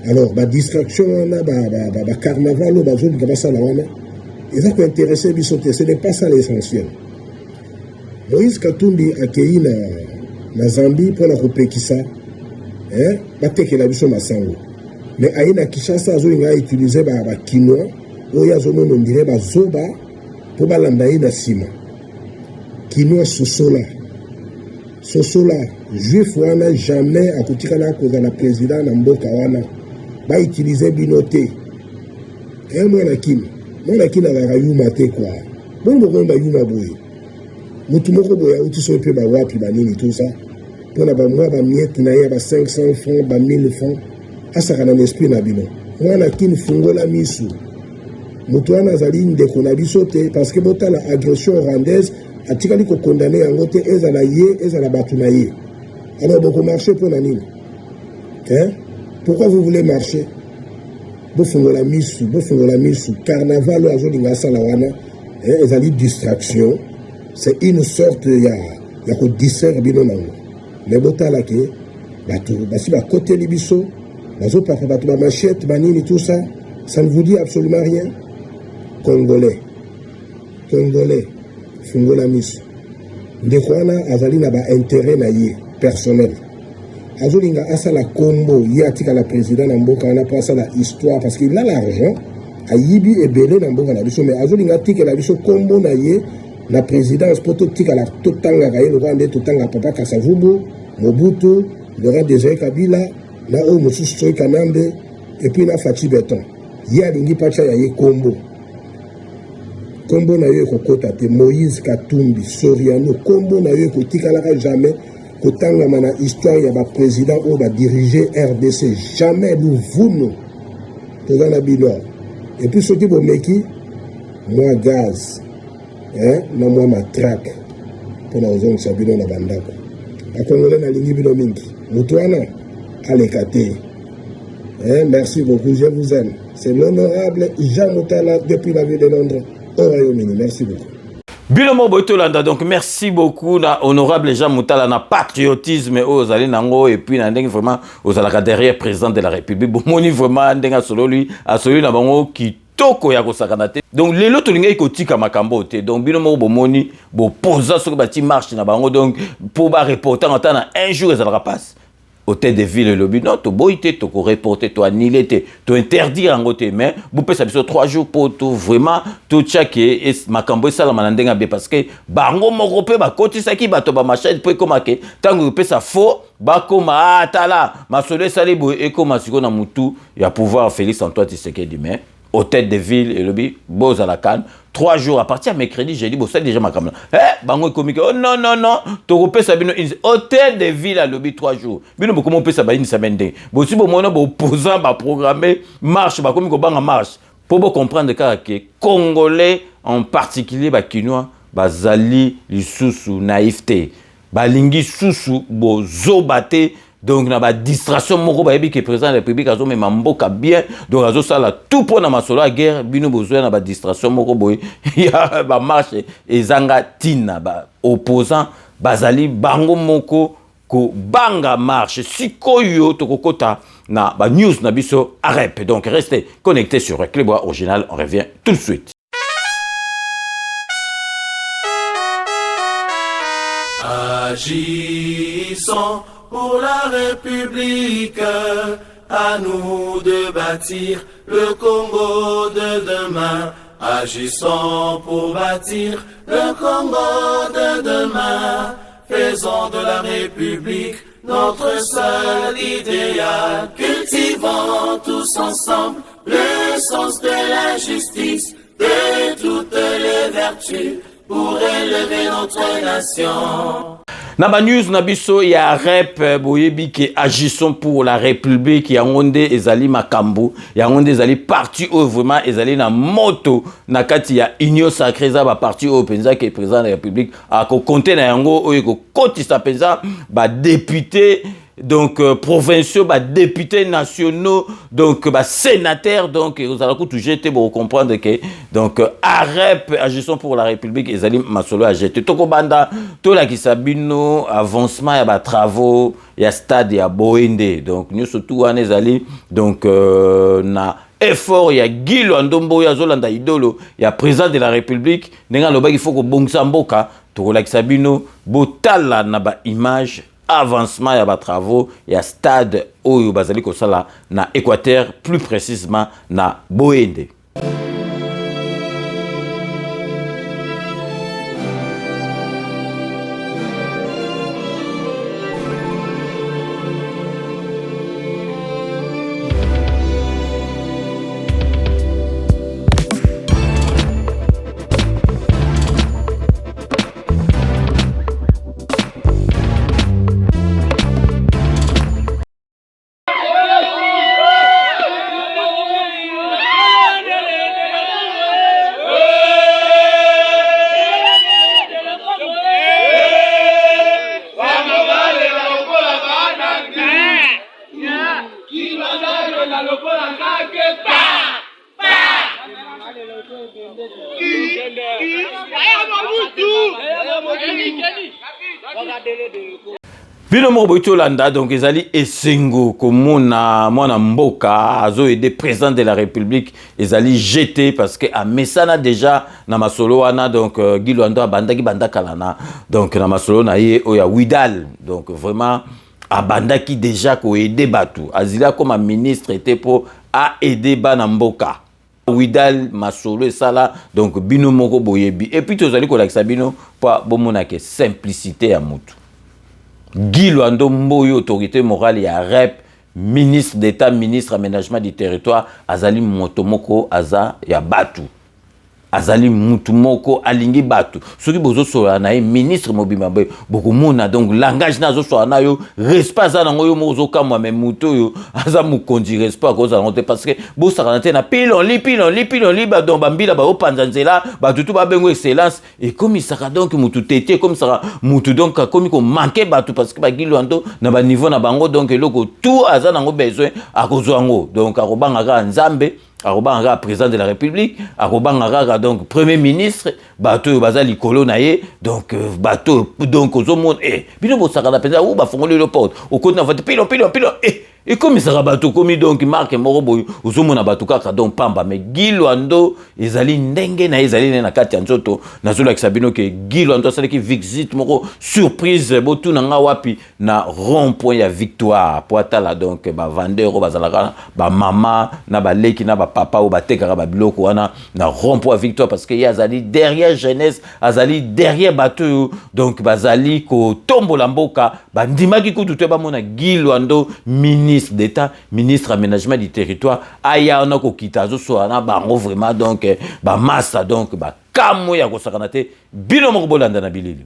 Speaker 15: Alors, la distraction, le carnaval, la zone de Basalawana, ils ont intéressé Bissoté. Ce n'est pas ça l'essentiel. Moïse Katumbi a accueilli la Zambie pour la Rupekisa. Mais Aïna Kishasa a utilisé le quinoa, où il y a on dirait zoba pour l'ambaï na sima. Quinoa sosola. Sosola, juif wana jamais à côté de la présidente Namboka wana. Va utiliser binoté. Et moi la kin a yuma te quoi. Bon ba yuma boy. Mutu moko boya uti so pe ba wapi ba nini tout ça. Pour la ba moi ba miette na ya ba 500 francs, ba 1000 francs. Asa kana l'esprit na bino. Moi la kin fungola misu. Mutu ana zali ndeko na biso te parce que bota la agression rwandaise atikali ko condamner yango te ezala batu na ye. Alors beaucoup marcher pour la nini. Hein? Pourquoi vous voulez marcher? Vous faites la mise carnaval à Zolinga Salawana, ils ont dit distraction. C'est une sorte de dissert binonang. Les botala qui, si la côté libiso, la zone par la machette, banini tout ça, ça ne vous dit absolument rien. Congolais, fungola miso. Ndeko wana azali na ba intérêt na ye personnel. Azolinga asala combo ye atika la président na mboka wana po asala histoire parce qu'il a l'argent. Ayibi ebele na mboka na biso mais azolinga tika la biso combo na ye na présidence po tika la totanga ka ye loka nde totanga papa Kasavubu, Mobutu, Laurent Désiré Kabila, na o mosusu Soy Kanambe et puis na Fachi Beton. Ye alingi pacha ya ye combo. Combo na yo kokota te Moïse Katumbi, Soriano, combo na yo kotikalaka jamais kotanga mana histoire ya ba président ou ba diriger RDC jamais nous voulons toza na bino. Et puis ce qui bomeki moi gaz na moi matraque pour na ozongisa bino na bandako bakongole na lingi bino mingi moto wana aleka te. Merci beaucoup, je vous aime. C'est l'honorable Jean Moutala depuis la ville de Londres au Royaume-Uni. Merci beaucoup.
Speaker 2: Bilomo Boitolanda, donc merci beaucoup na honorable Jean Moutala na patriotisme aux allez nango et puis na ndenge vraiment aux alaka derrière président de la République. Bon moni vraiment ndenga solo lui a celui na bango qui toko ya kosakana te. Donc lelo to linga ikotika makambo te. Donc bilomo bomoni bo posa so bati marche na bango donc pour ba reporter en temps un jour ça la passe. Hôtel de ville le but non to boité to reporter to annuler to interdire en côté mais vous pouvez ça 3 jours pour tout vraiment tout chaque et makambo ça la mandenga be parce que bango moko pe ba koti ça qui bato ba machin peut comme que tango pe ça faux ba koma atala masolo sali bo et comme siko na mutu ya pouvoir Félix Antoine Tshisekedi mais hôtel de ville et le but boz à la canne 3 jours à partir de mercredi jeudi bon ça déjà ma caméra bango comique oh non to repé ça bino hôtel de ville à lobby 3 jours bino comment peut ça ba une semaine dé bon si bon mona bo opposant ba programmer marche ba comique banga marche pour comprendre que congolais en particulier ba kinois ba zali lisusu naïveté ba lingi susu bo zobate. Donc na ba distraction moko ba yebi que président de la République azo me mamboka bien donc azo sala tout pour na masolo à guerre bino besoin na ba distraction moko boy ya ba marche ezanga tina ba opposant bazali bango moko ko banga marche sikoyo to kokota na ba news na biso arep donc restez connectés sur Clébois original on revient tout de suite.
Speaker 16: Agissons pour la République, à nous de bâtir le Congo de demain. Agissons pour bâtir le Congo de demain. Faisons de la République notre seul idéal. Cultivons tous ensemble le sens de la justice, de toutes les vertus pour élever notre nation.
Speaker 2: Naba news nabiso ya rep boyebi ke agissons pour la République ya ngonde ezali makambu ya ngonde ezali parti au vraiment ezali na moto na kati ya union sacrée za ba parti au penza ke président de la République a ko compter na yango oyo ko kotisa penza ba député donc provinciaux, députés nationaux, donc sénateurs, donc vous allez tout jeter pour comprendre que donc AREP, agissons pour la République, et Zali Masolo a jeté. Toko banda, tout la kisabino, avancement, il y a travaux, il y a stade, il y a Boende, donc nous surtout on est allé donc na effort, il y a Guy Luandombo, il y a Zolanda Idolo, il y a président de la République, il faut que Bongsamboka, tout la kisabino, botala na ba image. Avancement, il y a des travaux, il y a stade où il y a na Équateur, plus précisément na Boende. Bino moko boiti olanda donc ezali esengo komona mwana mboka azo aider président de la République ezali jeté parce que a mesana déjà na masolo wana donc Guy Luando abandaki bandakalana donc na masolo na ye oya Widal donc vraiment abandaki déjà ko aider batu azila comme un ministre était pour a aider bana mboka Widal masolo esala donc bino moko boyebi et puis tozali ko lakisa bino pa bomona ke simplicité ya mutu Guy Luando Mboyo, autorité morale et REP, ministre d'État, ministre aménagement du territoire, Azali Motomoko, Aza ya Batu. Azali Mutumoko, Alingi Batu. Ce qui bozo solanae, ministre Mobimabé, beaucoup mona donc langage nazo solanayo, respect za nango yo mozo kama me muto yo, Aza mukondi respect cause à parce que bo saranate na pilon li ba donc bambila ba opanzanzela, ba tutu ba bengo excellence et comme il sera donc mutu tété comme ça mutu donc comme ko manquer batu parce que ba Guy Luando na ba niveau na bango donc eloko tout Aza nango besoin a kozwango donc akobanga ka nzambe Arobanga président de la République, Arobanga donc premier ministre, bateau bazali kolo naye, donc bateau donc aux monde bino bo saka na penza ou ba fongoli le porte, au côté na vote pilon et comme ça bateau comme donc marque morobo ozomo na bateau kaka donc pamba mais Guy Luando ezali ndenge na ezali na kati ya nzoto na zola kisabino ke Guy Luando sala ki visite moko surprise botu na nga wapi na rond-point ya Victoire pour atala donc ba vendeur bazalaka ba mama na ba leki na ba papa ou ba tekara ba biloko wana na rond-point Victoire parce que y azali derrière jeunesse azali derrière bateau donc bazali ko tombola mboka ba ndimaki kutu te ba mona Guy Luando ministre d'État, ministre aménagement du territoire, aya on a ko kitazo so ana bango vraiment donc ba massa donc ba kamo ya ko sakanate bino moko bolanda na bilili.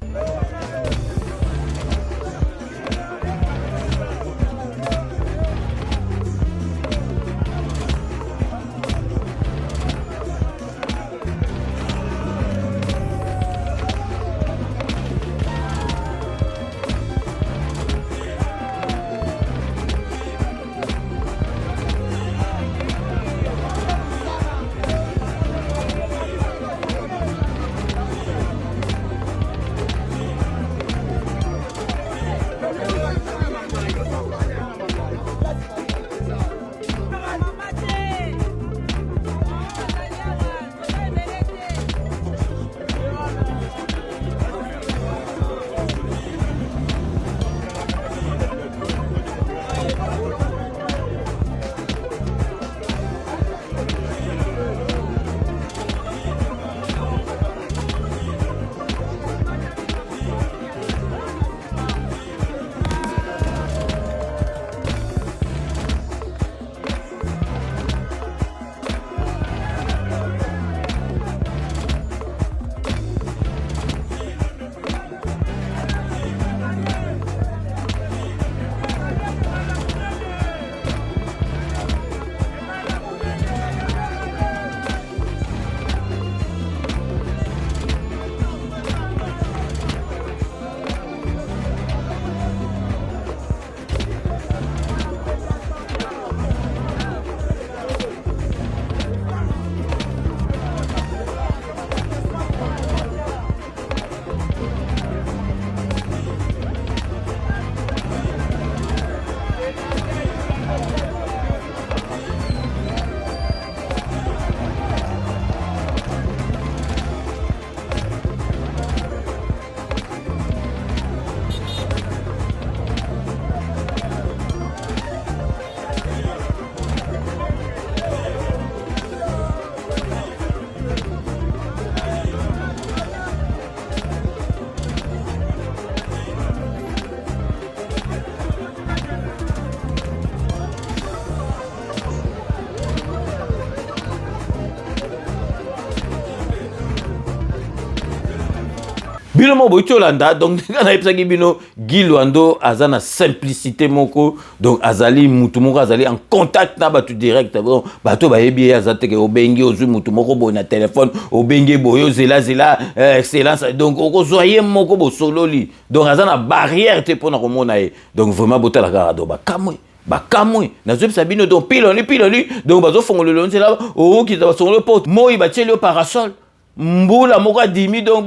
Speaker 2: Bino mo boito landa donc na epsaki bino Guy Luando azana simplicité moko donc azali mutu moko azali en contact na batu direct bon bato ba yebi azate ke obengi ozu mutu moko bo na téléphone obengi boyo zela excellence donc okozoye moko bo sololi donc azana barrière te pona komona ye donc vraiment botala ka do ba kamwe bakamwe nazopesa bino donc piloli donc bazofongolelo nzela o ki za basongolo porte moi batieli au parasol mbula moko dimi donc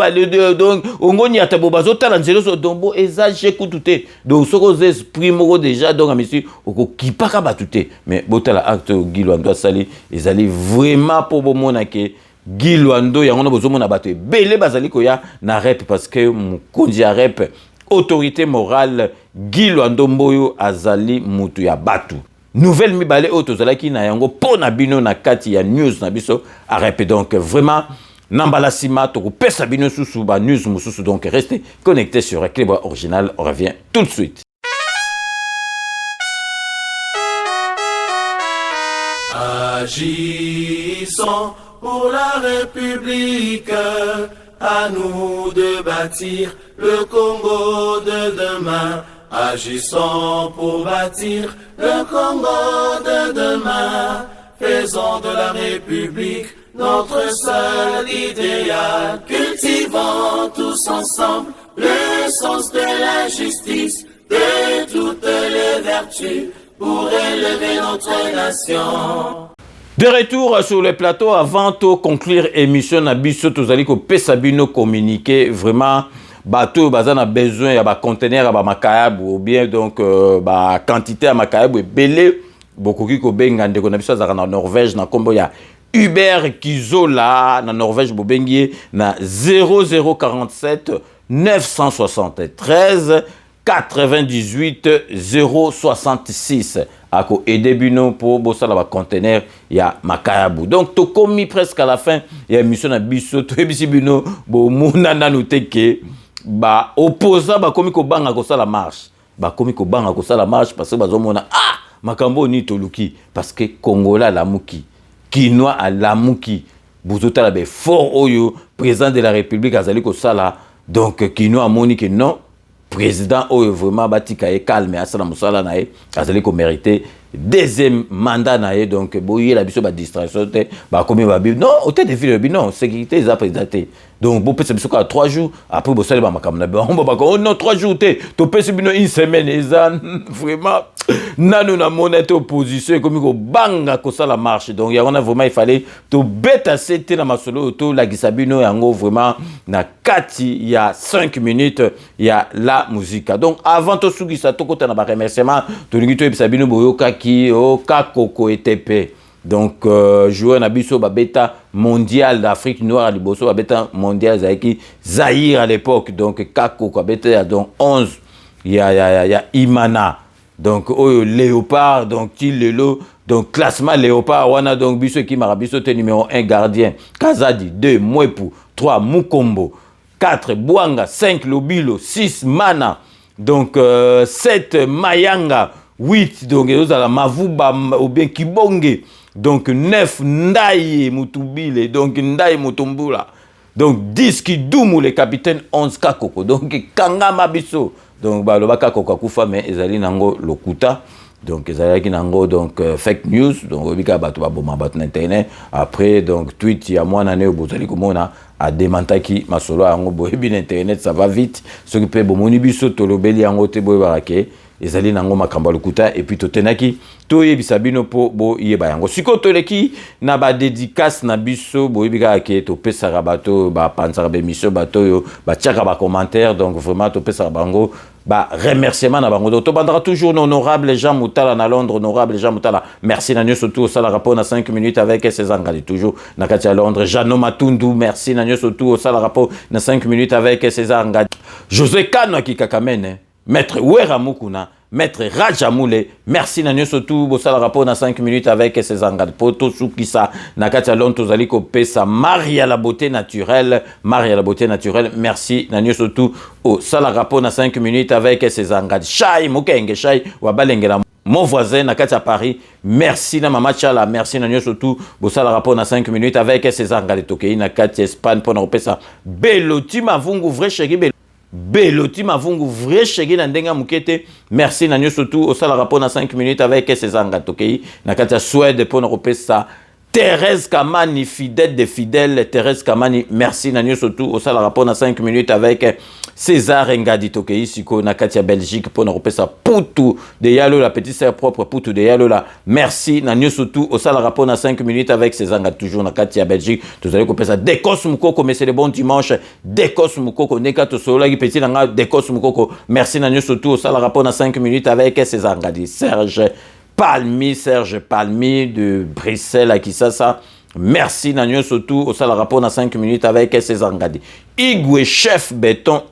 Speaker 2: donc ongoni atabo bazotala nzelo so donc bo eza kutu te donc soko ze esprit moko déjà donc amisi okokipaka batu te mais botala acte Guy Lwando asali ezali vraiment po bomona ke Guy Lwando yango na bozomona bato ebele bazali koya na rep parce que mokonzi ya rep autorité morale Guy Lwando Mboyo azali mutu ya batu. Nouvelle mibale oyo tozalaki na yango po na bino na kati ya news na biso a rep donc vraiment nambala sima tokopesa bino susu ba news mususu donc restez connectés sur Equilibre Original, on revient tout de suite.
Speaker 16: Agissons pour la République, à nous de bâtir le Congo de demain. Agissons pour bâtir le Congo de demain. Faisons de la République notre seul idéal. Cultivons tous ensemble le sens de la justice, de toutes les vertus pour élever notre nation.
Speaker 2: De retour sur le plateau, avant de conclure l'émission, Nabiso Tozaliko Pesabino communiqué vraiment. Bateau bazana besoin ya ba conteneur ya ba makayabu ou bien donc ba quantité ya makayabu ebele bokoki ko benga ndeko na biso azaka na Norvège na kombo ya Hubert Kizola na Norvège bobengi na 0047 973 98 066 ako edebino pour bosala ba conteneur ya makayabu. Donc to komi presque à la fin ya émission na biso to ebisi bino bo munana nuteke ba opposant ba komi ko banga ko sala marche ba komi ko banga ko sala marche parce que bazomona makambo ni toluki parce que Congolais la muki Kinois à la muki buzota la be fort oyo président de la République azali ko sala donc Kinois moni que non président oyo vraiment batika e calme asala musala na e azali ko mériter deuxième mandat na e donc boye la biso ba distraction te ba komi ba bi non hôtel de ville non sécurité za présenté donc bo pesa biso ka 3 jours après bo sala ba makamna ba on ba ko non 3 jours te to pesa bino une semaine ezan vraiment nanu na monete opposition komi ko banga ko sala marche donc ya on a vraiment il fallait to beta c'était na masolo to la gisabino yango vraiment na kati ya 5 minutes ya la musique donc avant to sugisa to kota na ba remerciement to lingi to ebisabino boyoka ki o kakoko ETP donc joueur na biso ba beta mondial d'Afrique noire liboso ba beta mondial zaiki Zaïre à l'époque donc kakoko beta donc 11 ya Imana donc oyo Léopard donc Tilelo donc classement Léopard wana donc biso ki marabiso te numéro 1 gardien Kazadi 2 Mwepu 3 Mukombo 4 Bwanga 5 Lobilo 6 Mana donc 7 Mayanga 8 donc la Mavuba ou bien Kibonge donc 9 Ndaye Mutubile donc Ndaye Mutumbula donc 10 Kidumu le capitaine 11 Kakoko donc Kangama Biso donc ba lo baka Kakoko kufa mais ezali nango lokuta donc ezali ki nango donc fake news donc obika bato ba boma bato na internet après donc tweet ya mwana ne bozali komona a demantaki masolo yango boyebi na internet ça va vite ce qui peut bomoni biso tolobeli yango te boye barake ezali nango makambo lokuta et puis totenaki toyebisa bino po bo yeba yango siko toleki na ba dédicace na biso boyebika ke to pesaka bato ba pansaka be mission bato yo ba tiaka ba commentaire donc vraiment to pesaka bango ba remerciement na bango to bandra toujours honorable Jean Moutala na Londres honorable Jean Moutala merci na nyo surtout au sala rapport na 5 minutes avec César Ngadi toujours na kati à Londres Jano Matundu merci na nyo surtout au sala rapport na 5 minutes avec César Ngadi José Kano ki kakamene Maître Wera Mukuna, Maître Rajamoule, merci na nyoso tout bosala rapport na 5 minutes avec ses angad poto sukisa na katia lonto zaliko pesa Maria la beauté naturelle, merci na nyoso tout au sala rapport na 5 minutes avec ses angad Chai Mukenge Chai wa balengela mon voisin na katia Paris, merci na mama Chala, merci na nyoso tout bosala rapport na 5 minutes avec ses angad tokei na katia Espagne pona pesa Beloti mavungu vrai chéri Beloti mavungu vrai chegi na ndenga mukete merci na nyo surtout au sala rapport na 5 minutes avec ses angatokei na kata Suède pour na repesa Thérèse Kamani, fidèle des fidèles. Thérèse Kamani, merci. Nanyo surtout au sala rapport à 5 minutes avec César Ngadi Tokei Siko Nakatia Belgique pour nous repasser Poutou de Yalo, la petite sœur propre Poutou de Yalo là. Merci. Nanyo surtout au sala rapport à 5 minutes avec César Ngadi toujours Nakatia Belgique. Vous allez couper ça. Décos Moukoko, mais c'est le bon dimanche. Décos Moukoko, Nekato Sola, qui petit nanga Décos Moukoko. Merci. Nanyo surtout au sala rapport à 5 minutes avec César Ngadi. Serge Palmi de Bruxelles à Kisasa. Merci Nanyo surtout au sala rapport dans 5 minutes avec César Ngadi. Igwe Chef Béton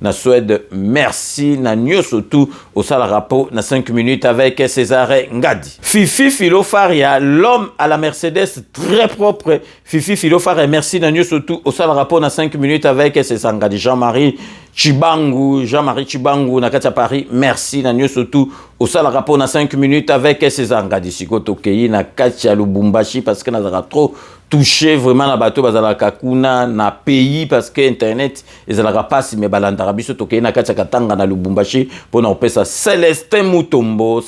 Speaker 2: na Suède. Merci Nanyo surtout au sala rapport dans 5 minutes avec César Ngadi. Fifi Filofaria, l'homme à la Mercedes très propre. Fifi Filofaria, merci Nanyo surtout au sala rapport dans 5 minutes avec César Ngadi. Jean-Marie Chibangu, Nakata Paris, merci Nanyo surtout au sala rapport dans 5 minutes avec César Ngadi. Sikoto Kei Nakatia Lubumbashi parce que n'a trop touché vraiment la bateau bazala kakuna na pays parce que internet ezalaka pasi me balanda biso Tokei Nakatia Katanga na Lubumbashi pour na opesa Célestin Mutombo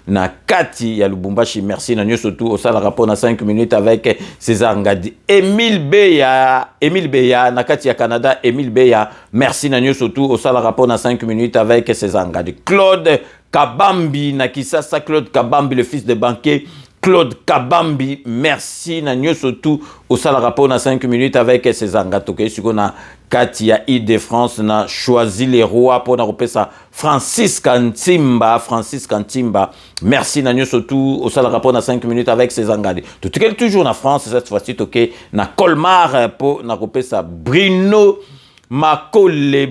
Speaker 2: na Kati ya Lubumbashi, merci Nanyo surtout au sala rapport dans 5 minutes avec César Ngadi. Emile Beya Nakati ya Canada, Emile Beya, merci Nanyo surtout au sala rapport dans 5 minutes avec César Ngadi. Claude Kabambi Nakisasa, Claude Kabambi le fils de banquier Claude Kabambi, merci Nanyo surtout au sala rapport dans 5 minutes avec César Ngadi. Suko na Katia Île-de-France na choisi les rois pour na repesa Francis Kantimba, merci Nanyo surtout au sala rapport dans 5 minutes avec César Ngadi. Tout est toujours na France cette fois-ci toké na Colmar pour na repesa Bruno Makole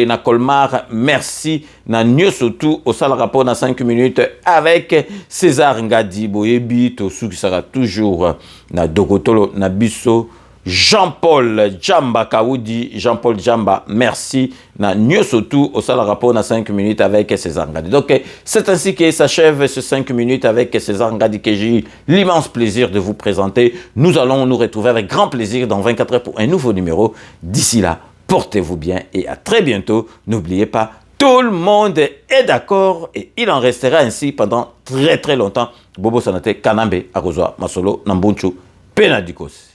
Speaker 2: na Colmar, merci Nanyo surtout au sala rapport dans 5 minutes avec César Ngadi. Boyebi to sou qui sera toujours na Dokotolo na biso Jean-Paul Djamba Kaoudi, Jean-Paul Djamba, merci Nanyo surtout au sala rapport dans 5 minutes avec César Ngadi. Donc c'est ainsi que s'achève ce 5 minutes avec César Ngadi que j'ai eu l'immense plaisir de vous présenter. Nous allons nous retrouver avec grand plaisir dans 24 heures pour un nouveau numéro. D'ici là, portez-vous bien et à très bientôt. N'oubliez pas, tout le monde est d'accord et il en restera ainsi pendant très très longtemps. Bobo Sanate, Kanambe, Akozwa, Masolo, Nambunchu, Penadikos.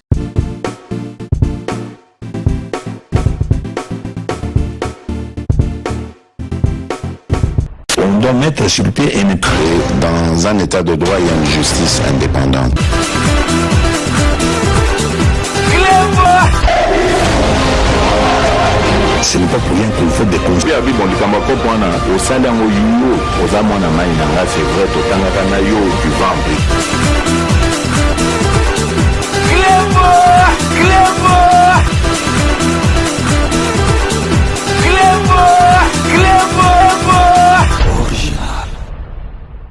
Speaker 1: On doit mettre sur pied et mettre dans un état de droit et une justice indépendante. Ce n'est pas pour rien qu'il faut des conseils. Au sein d'un c'est vrai, tu